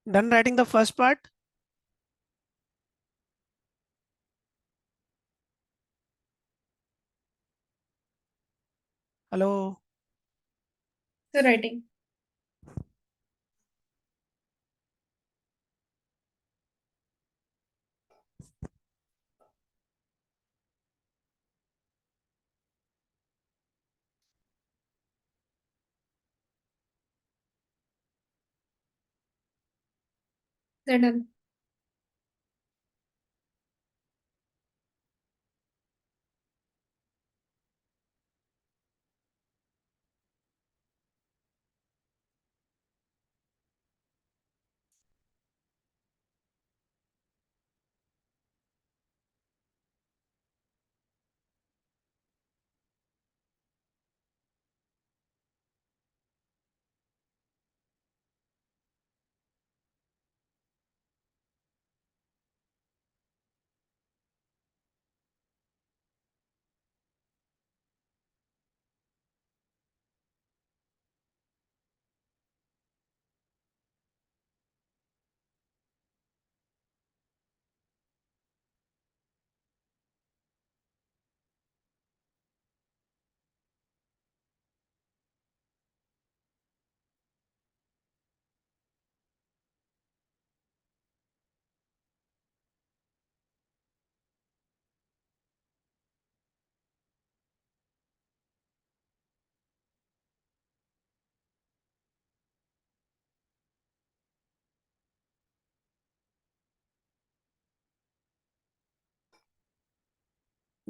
Done writing the first part? Hello. Sir, writing. Sir, done.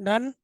Done.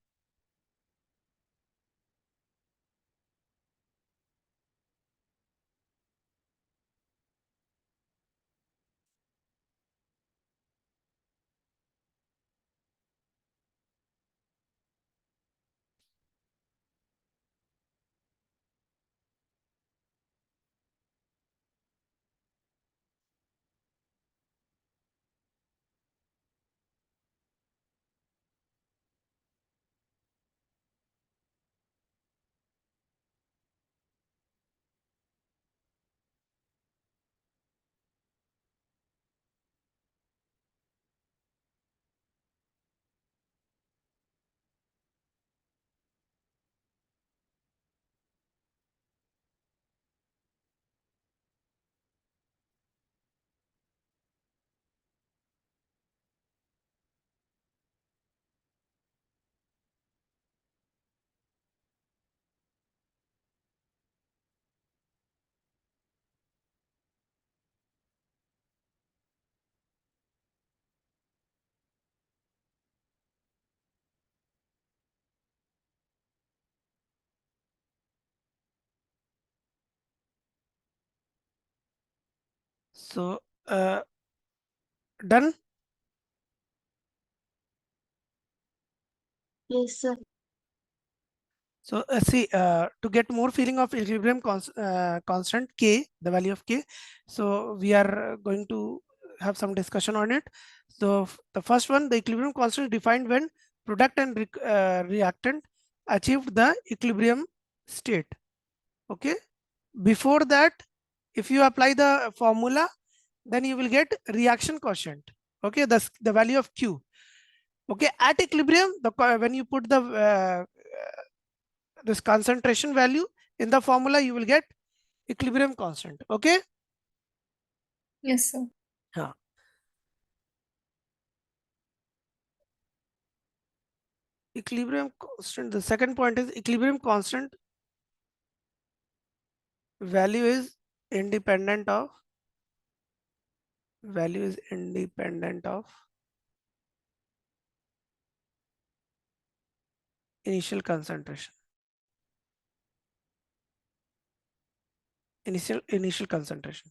So done. Yes, sir. So see, to get more feeling of equilibrium constant k, the value of k, so we are going to have some discussion on it. So the first one, the equilibrium constant is defined when product and reactant achieved the equilibrium state. Okay. Before that, if you apply the formula, then you will get reaction quotient. Okay, that's the value of q. Okay, at equilibrium, when you put the this concentration value in the formula, you will get equilibrium constant. Okay. Yes, sir. Yeah. Equilibrium constant. The second point is equilibrium constant value is independent of initial concentration. Initial concentration.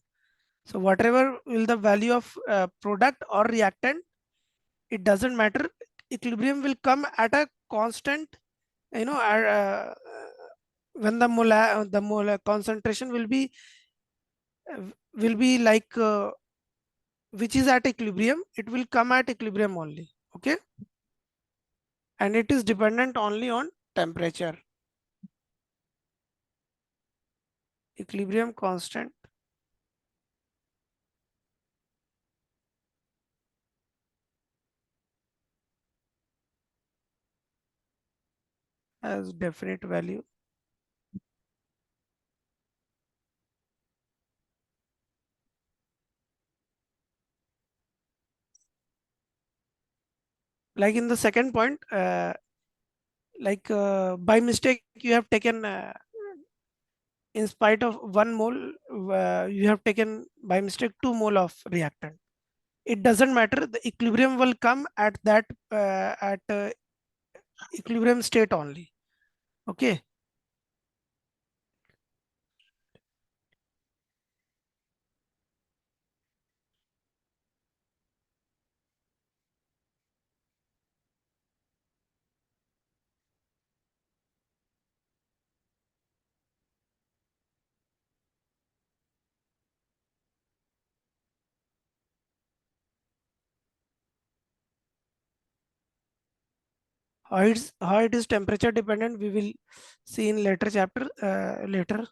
So whatever will the value of product or reactant, it doesn't matter. Equilibrium will come at a constant, you know, when the molar concentration will be like which is at equilibrium, it will come at equilibrium only. Okay, and it is dependent only on temperature. Equilibrium constant has definite value. Like in the second point, like by mistake you have taken in spite of 1 mole, you have taken by mistake 2 mole of reactant. It doesn't matter. The equilibrium will come at that at equilibrium state only. Okay. How it is temperature dependent, we will see in later chapter later.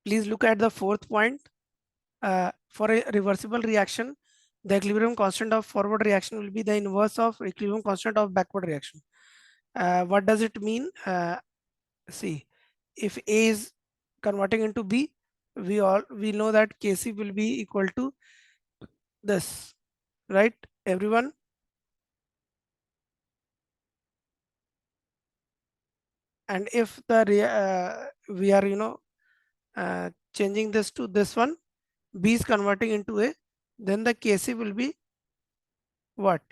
Please look at the fourth point. For a reversible reaction, the equilibrium constant of forward reaction will be the inverse of equilibrium constant of backward reaction. What does it mean? See, if A is converting into B, we know that Kc will be equal to this, right, everyone? And if we are changing this to this one, B is converting into A, then the Kc will be what?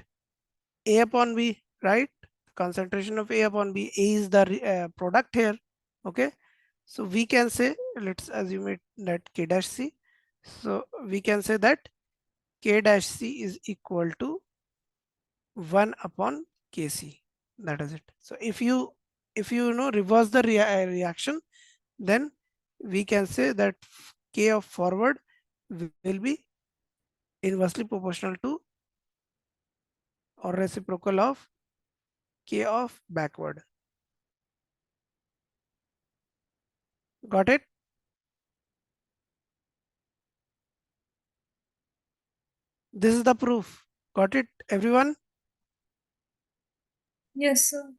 A upon B, right? Concentration of A upon B. A is the product here. Okay, so we can say, let's assume it that K dash C. So we can say that K dash C is equal to 1 upon Kc. That is it. So if you know reverse the reaction, then we can say that K of forward will be inversely proportional to or reciprocal of K of backward. Got it? This is the proof. Got it, everyone? Yes, sir.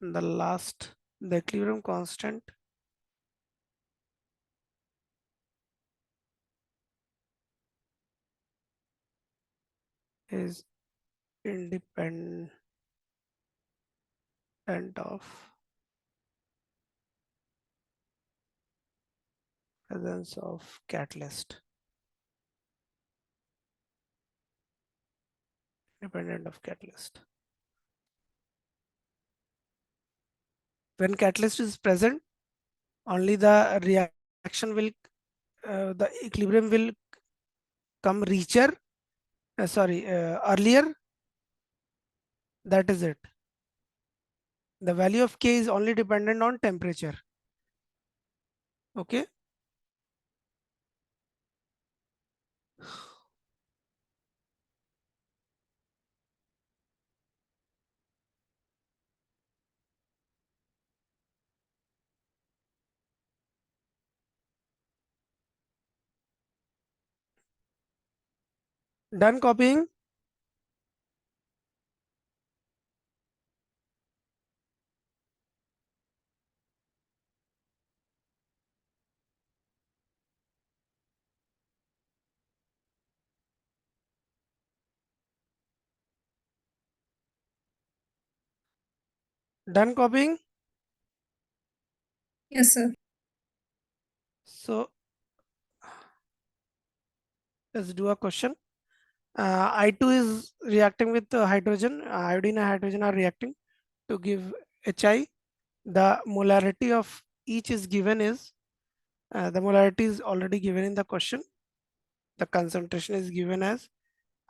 The last, the equilibrium constant is independent of presence of catalyst. Independent of catalyst. When catalyst is present, only the reaction will, the equilibrium will come earlier. That is it. The value of K is only dependent on temperature. Okay. Done copying? Done copying? Yes, sir. So let's do a question. I2 is reacting with hydrogen. Iodine and hydrogen are reacting to give Hi. The molarity of each is given is, the molarity is already given in the question. The concentration is given as,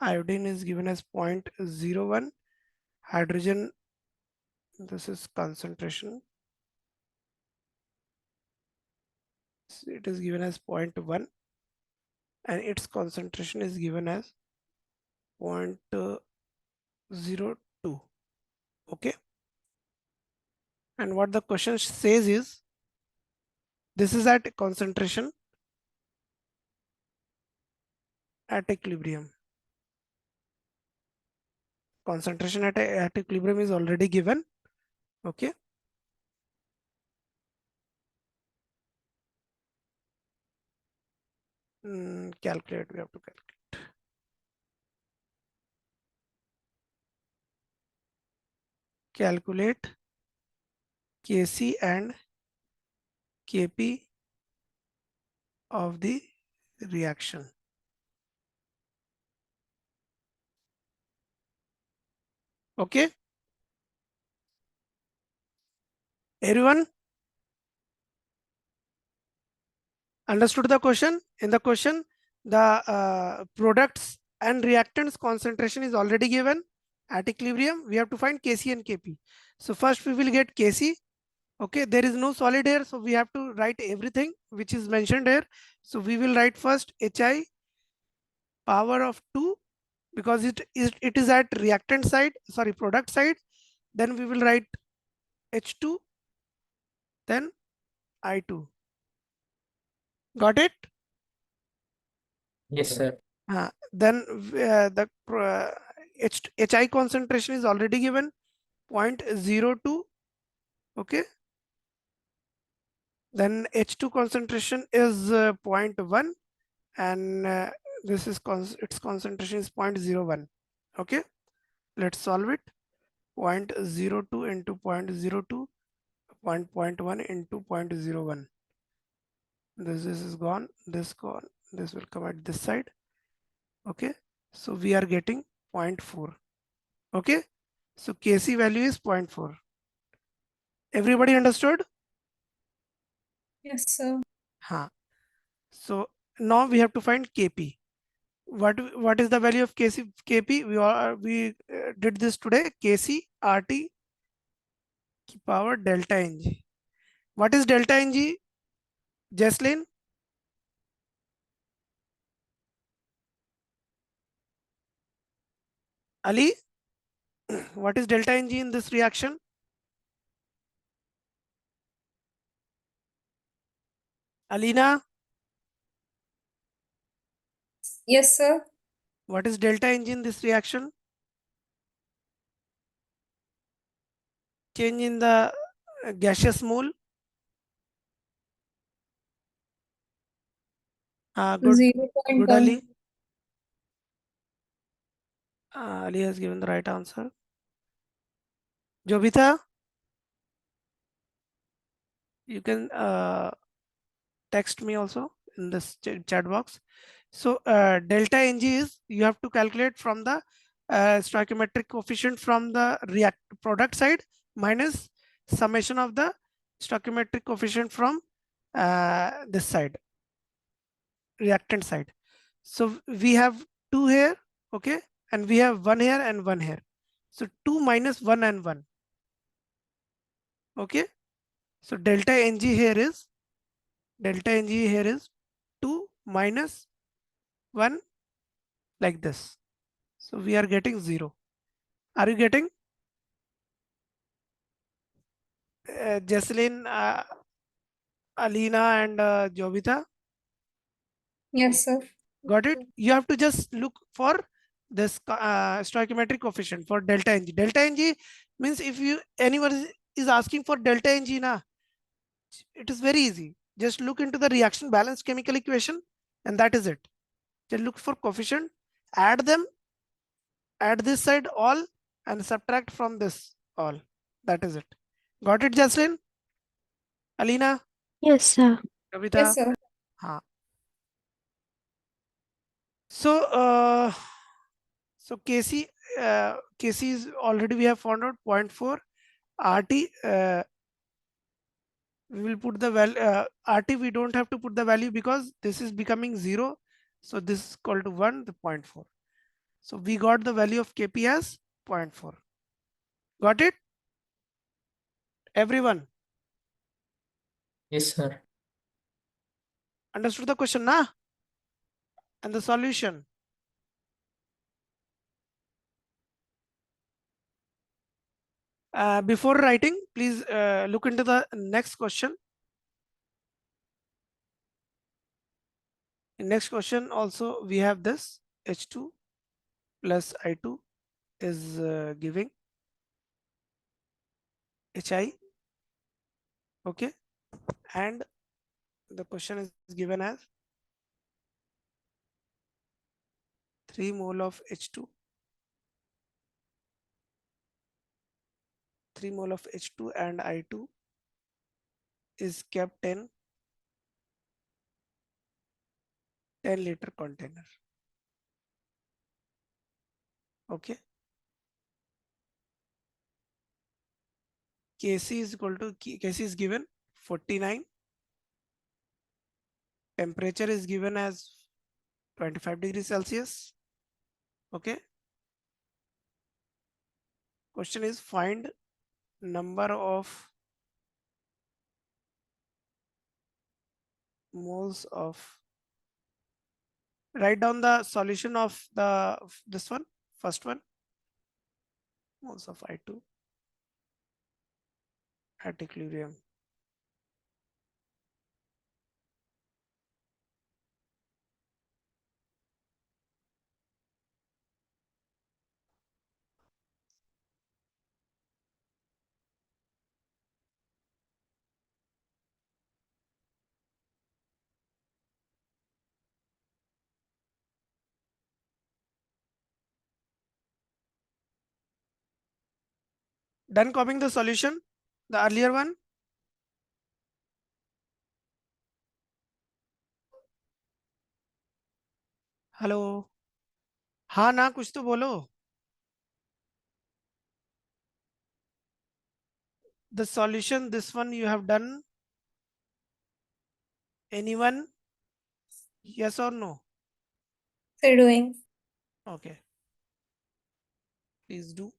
iodine is given as 0.01, hydrogen, this is concentration, it is given as 0.1, and its concentration is given as 0.02. Okay, and what the question says is, this is at concentration at equilibrium. Concentration at equilibrium is already given. Okay, calculate, we have to calculate Kc and Kp of the reaction. Okay, everyone understood the question? In the question, the products and reactants concentration is already given at equilibrium. We have to find Kc and Kp. So first we will get Kc. Okay, there is no solid here, so we have to write everything which is mentioned here. So we will write first Hi power of 2, because it is at reactant side, sorry, product side. Then we will write H2 then I2. Got it? Yes, sir. Then the HI concentration is already given 0.02. Okay. Then H2 concentration is 0.1, and this is its concentration is 0.01. Okay. Let's solve it. 0.02 into 0.02, 0.1 into 0.01. This is gone, this gone, this will come at this side. Okay, so we are getting 0.4. Okay, so Kc value is 0.4. Everybody understood? Yes, sir. So now we have to find Kp. What is the value of Kp? We did this today. Kc RT की power delta Ng. What is delta Ng? Jaslyn? Ali? What is delta Ng in this reaction? Alina? Yes, sir. What is delta Ng in this reaction? Change in the gaseous mole. Good, 0.1. good Ali. Ali has given the right answer. Jobita, you can text me also in this chat box. So delta Ng is, you have to calculate from the stoichiometric coefficient from the product side minus summation of the stoichiometric coefficient from this side, reactant side. So we have 2 here, okay, and we have 1 here and 1 here. So 2 minus 1 and 1. Okay, so delta Ng here is 2 minus 1, like this. So we are getting 0. Are you getting? Jesselyn, Alina and Jovita? Yes, sir. Got it? You have to just look for this stoichiometric coefficient for delta Ng. Delta Ng means if anyone is asking for delta Ng, it is very easy. Just look into the reaction balance chemical equation, and that is it. Just look for coefficient, add them, add this side all, and subtract from this all. That is it. Got it, Jaslyn? Alina? Yes, sir. Kavita? Yes, sir. Haan. So Kc is already we have found out 0.4. RT, we will put the value, RT we don't have to put the value because this is becoming 0. So this is equal to 1, the 0.4. So we got the value of Kp as 0.4. Got it? Everyone Yes, sir. understood the question, na? And the solution. Before writing, please look into the next question. In next question also we have this H2 plus I2 is giving HI. Okay, and the question is given as 3 mole of H2, 3 mole of H2 and I2 is kept in 10-liter container. Okay, Kc is equal to Kc is given 49, temperature is given as 25 degrees Celsius. Okay, question is find number of moles of, write down the solution of this one, first one, moles of I2 at equilibrium. Done copying the solution, the earlier one? Hello, हाँ ना, कुछ तो बोलो. The solution, this one you have done. Anyone? Yes or no? Sir, doing. Okay. Please do.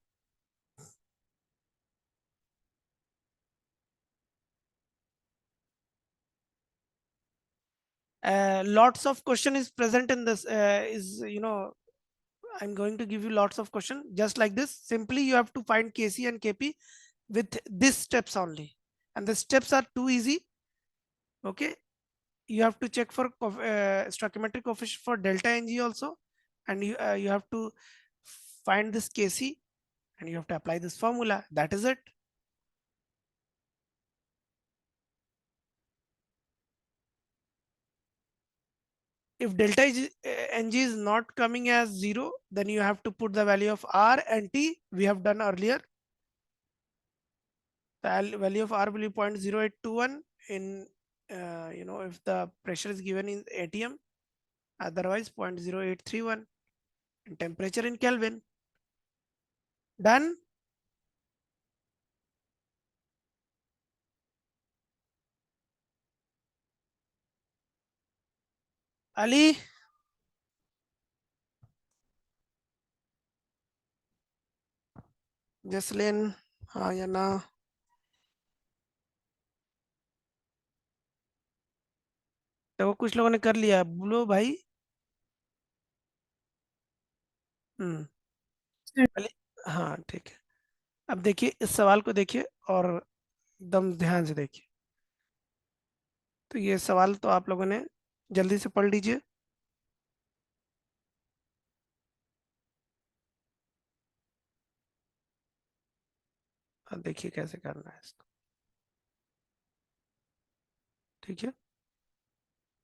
Lots of question is present in this. I'm going to give you lots of question just like this. Simply you have to find Kc and Kp with these steps only, and the steps are too easy. Okay, you have to check for stoichiometric coefficient for delta Ng also, and you have to find this Kc, and you have to apply this formula. That is it. If delta Ng is not coming as 0, then you have to put the value of R and T we have done earlier. The value of R will be 0.0821 in, if the pressure is given in ATM, otherwise 0.0831, and temperature in Kelvin. Done. Ali, Jaslin, हाँ या ना? तो वो कुछ लोगों ने कर लिया, बोलो भाई. अली, हाँ ठीक है. अब देखिए इस सवाल को देखिए और एकदम ध्यान से देखिए. तो ये सवाल तो आप लोगों ने जल्दी से पढ़ लीजिए. और देखिए कैसे करना है इसको. ठीक है,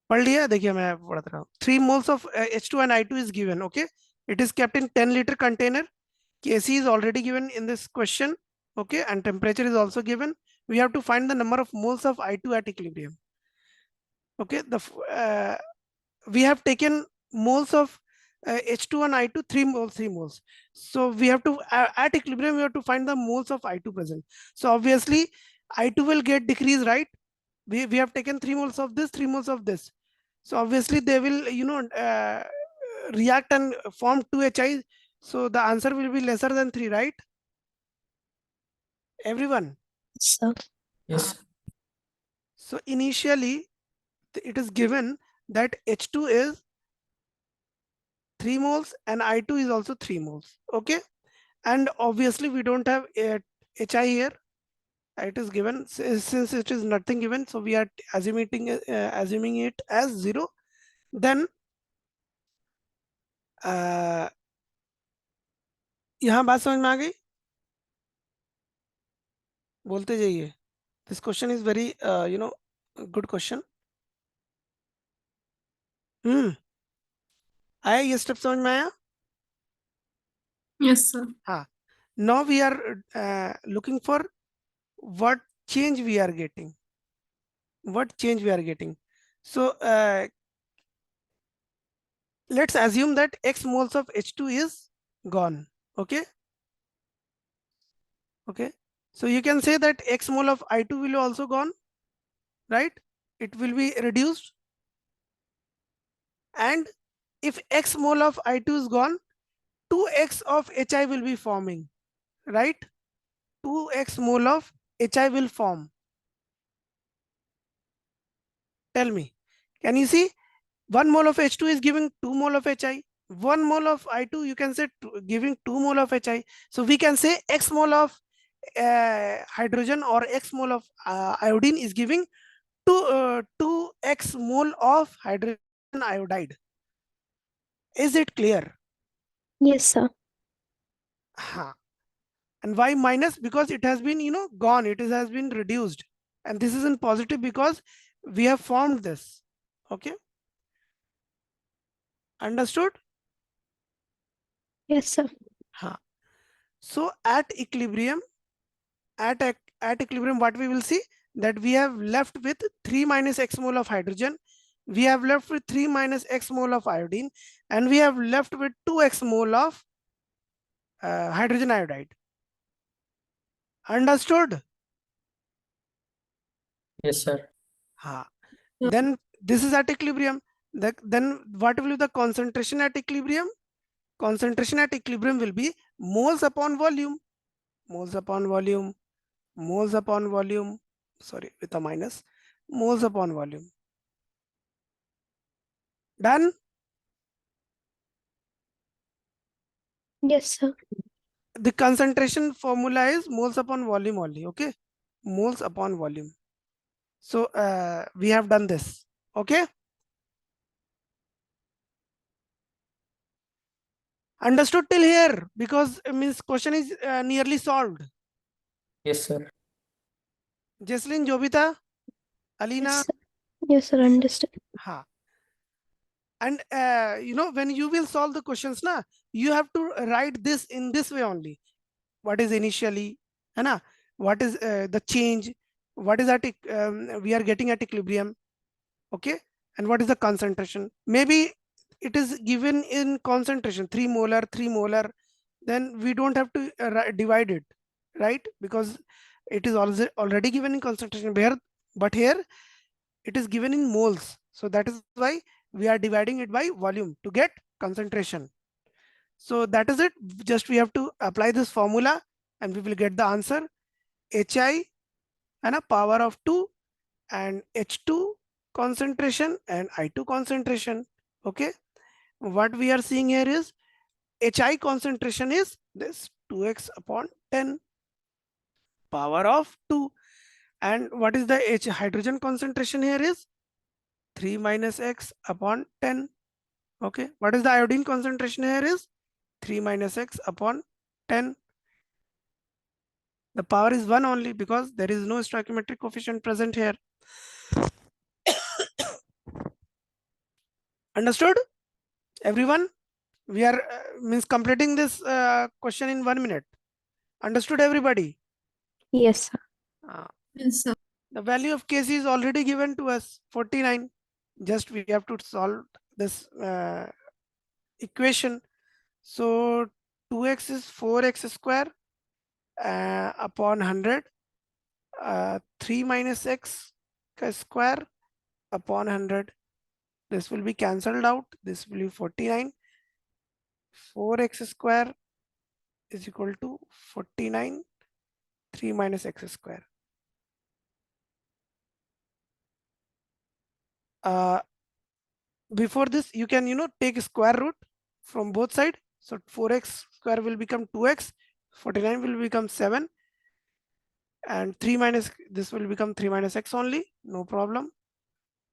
पढ़ लिया. देखिए मैं पढ़ रहा हूँ. 3 moles of H2 and I2 is given. Okay, it is kept in 10-liter container. Kc is already given in this question. Okay, and temperature is also given. We have to find the number of moles of I2 at equilibrium. Okay, we have taken moles of H2 and I2, 3 moles, 3 moles. So we have to at equilibrium we have to find the moles of I2 present. So obviously I2 will get decreased, right? We have taken 3 moles of this, 3 moles of this. So obviously they will react and form 2Hi. So the answer will be lesser than 3, right? Everyone? Sir. Yes. So initially it is given that H2 is 3 moles and I2 is also 3 moles. Okay, and obviously we don't have a Hi here. It is given, since it is nothing given, so we are assuming it as 0. Then यहाँ बात समझ में आ गई? बोलते जाइए. This question is very good question. आया ये step समझ में आया? Yes, sir. हाँ. Now we are looking for what change we are getting. What change we are getting? So let's assume that X moles of H2 is gone. Okay. Okay. So you can say that X mole of I2 will also gone, right? It will be reduced. And if X mole of I2 is gone, 2X of Hi will be forming, right? 2X mole of Hi will form. Tell me, can you see? 1 mole of H2 is giving 2 mole of Hi. 1 mole of I2 you can say giving 2 mole of Hi. So we can say X mole of hydrogen or X mole of iodine is giving 2x mole of hydrogen iodide. Is it clear? Yes, sir. And why minus? Because it has been gone, it has been reduced, and this is in positive because we have formed this. Okay, understood? Yes, sir. So at equilibrium at equilibrium, what we will see, that we have left with 3 minus x mole of hydrogen, we have left with 3 minus x mole of iodine, and we have left with 2x mole of hydrogen iodide. Understood? Yes, sir. Then this is at equilibrium. Then what will be the concentration at equilibrium? Concentration at equilibrium will be moles upon volume, moles upon volume, moles upon volume, sorry, with a minus, moles upon volume. Done? Yes, sir. The concentration formula is moles upon volume only, okay? Moles upon volume. So we have done this, okay? Understood till here? Because means question is nearly solved. Yes, sir. Jesslyn, Jobita, Alina. Yes, sir. Yes, sir. Understood. Ha. And when you will solve the questions, na, you have to write this in this way only. What is initially, na? What is the change? What is that we are getting at equilibrium? Okay, and what is the concentration? Maybe it is given in concentration 3 molar, 3 molar. Then we don't have to divide it, right? Because it is also already given in concentration here, but here it is given in moles. So that is why we are dividing it by volume to get concentration. So that is it. Just we have to apply this formula and we will get the answer. Hi and a power of 2 and H2 concentration and I2 concentration. Okay. What we are seeing here is Hi concentration is this 2x upon 10 power of 2. And what is the H hydrogen concentration here is 3 minus x upon 10. Okay. What is the iodine concentration here is 3 minus x upon 10. The power is 1 only because there is no stoichiometric coefficient present here. Understood? Everyone? We are means completing this question in 1 minute. Understood everybody? Yes, sir. Yes, sir. The value of Kc is already given to us, 49. Just we have to solve this equation. So 2x is 4x square upon 100. 3 minus x square upon 100. This will be cancelled out. This will be 49. 4x square is equal to 49. 3 minus x square. Before this, you can take square root from both sides. So 4x square will become 2x. 49 will become 7. And 3 minus this will become 3 minus x only. No problem.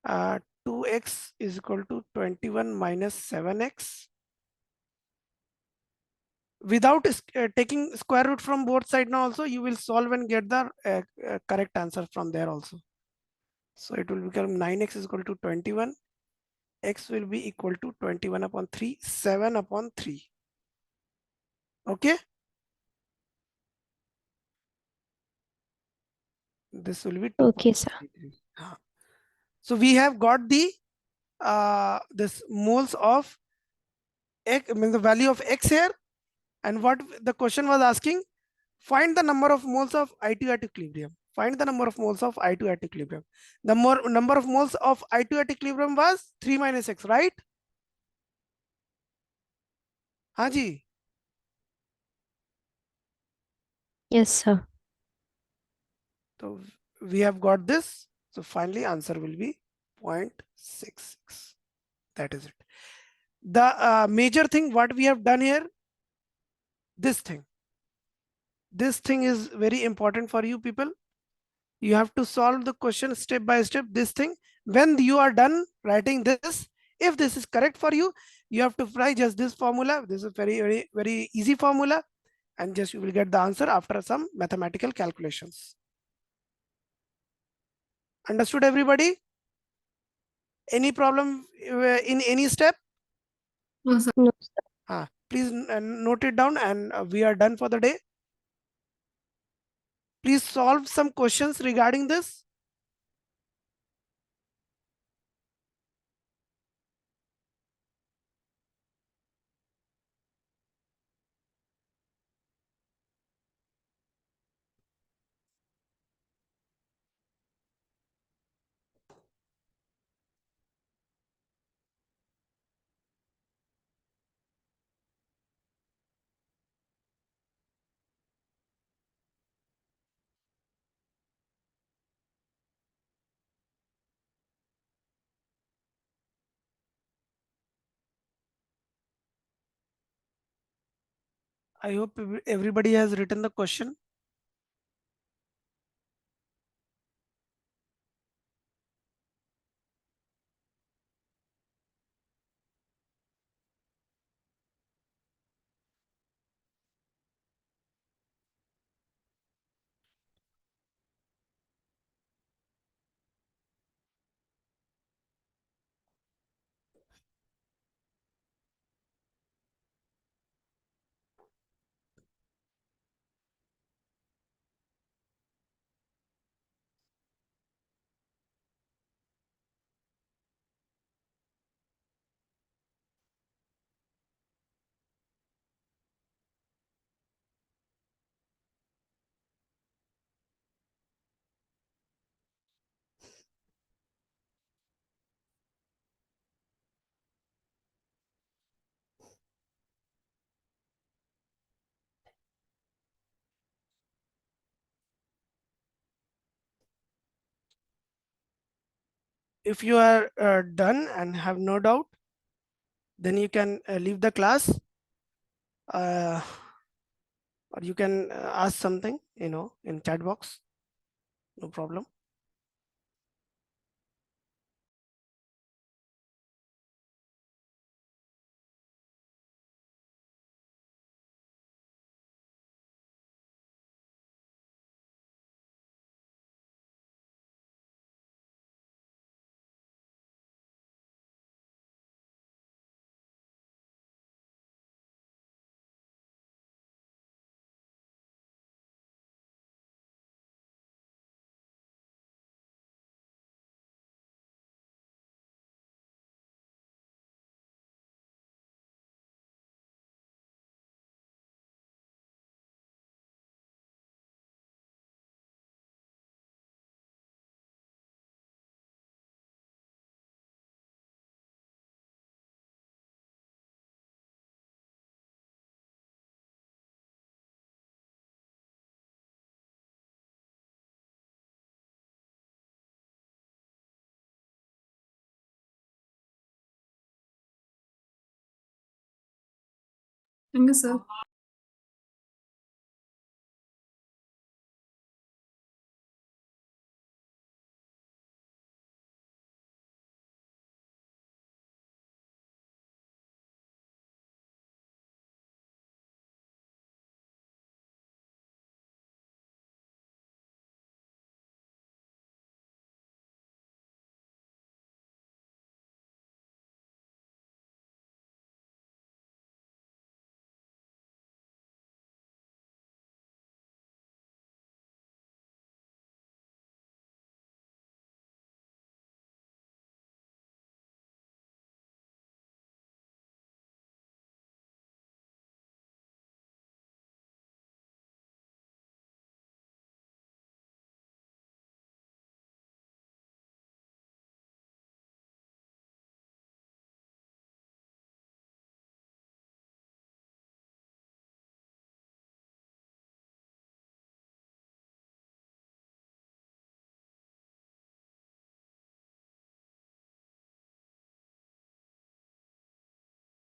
2x is equal to 21 minus 7x. Without taking square root from both sides now also, you will solve and get the correct answer from there also. So it will become 9x is equal to 21. X will be equal to 21 upon 3, 7 upon 3. Okay. This will be 2. Okay, sir. So we have got the this moles of x, means the value of x here, and what the question was asking, find the number of moles of I2 at equilibrium. Find the number of moles of I2 at equilibrium. The number of moles of I2 at equilibrium was 3 minus x, right? Haji. Yes, sir. So we have got this. So finally answer will be 0.66. That is it. The major thing what we have done here, this thing is very important for you people. You have to solve the question step by step. This thing, when you are done writing this, if this is correct for you, you have to apply just this formula. This is very easy formula, and just you will get the answer after some mathematical calculations. Understood everybody? Any problem in any step? No, sir. No, sir. Please note it down, and we are done for the day. Please solve some questions regarding this. I hope everybody has written the question. If you are done and have no doubt, then you can leave the class, uh, or you can ask something, in chat box. No problem. Thank you, sir.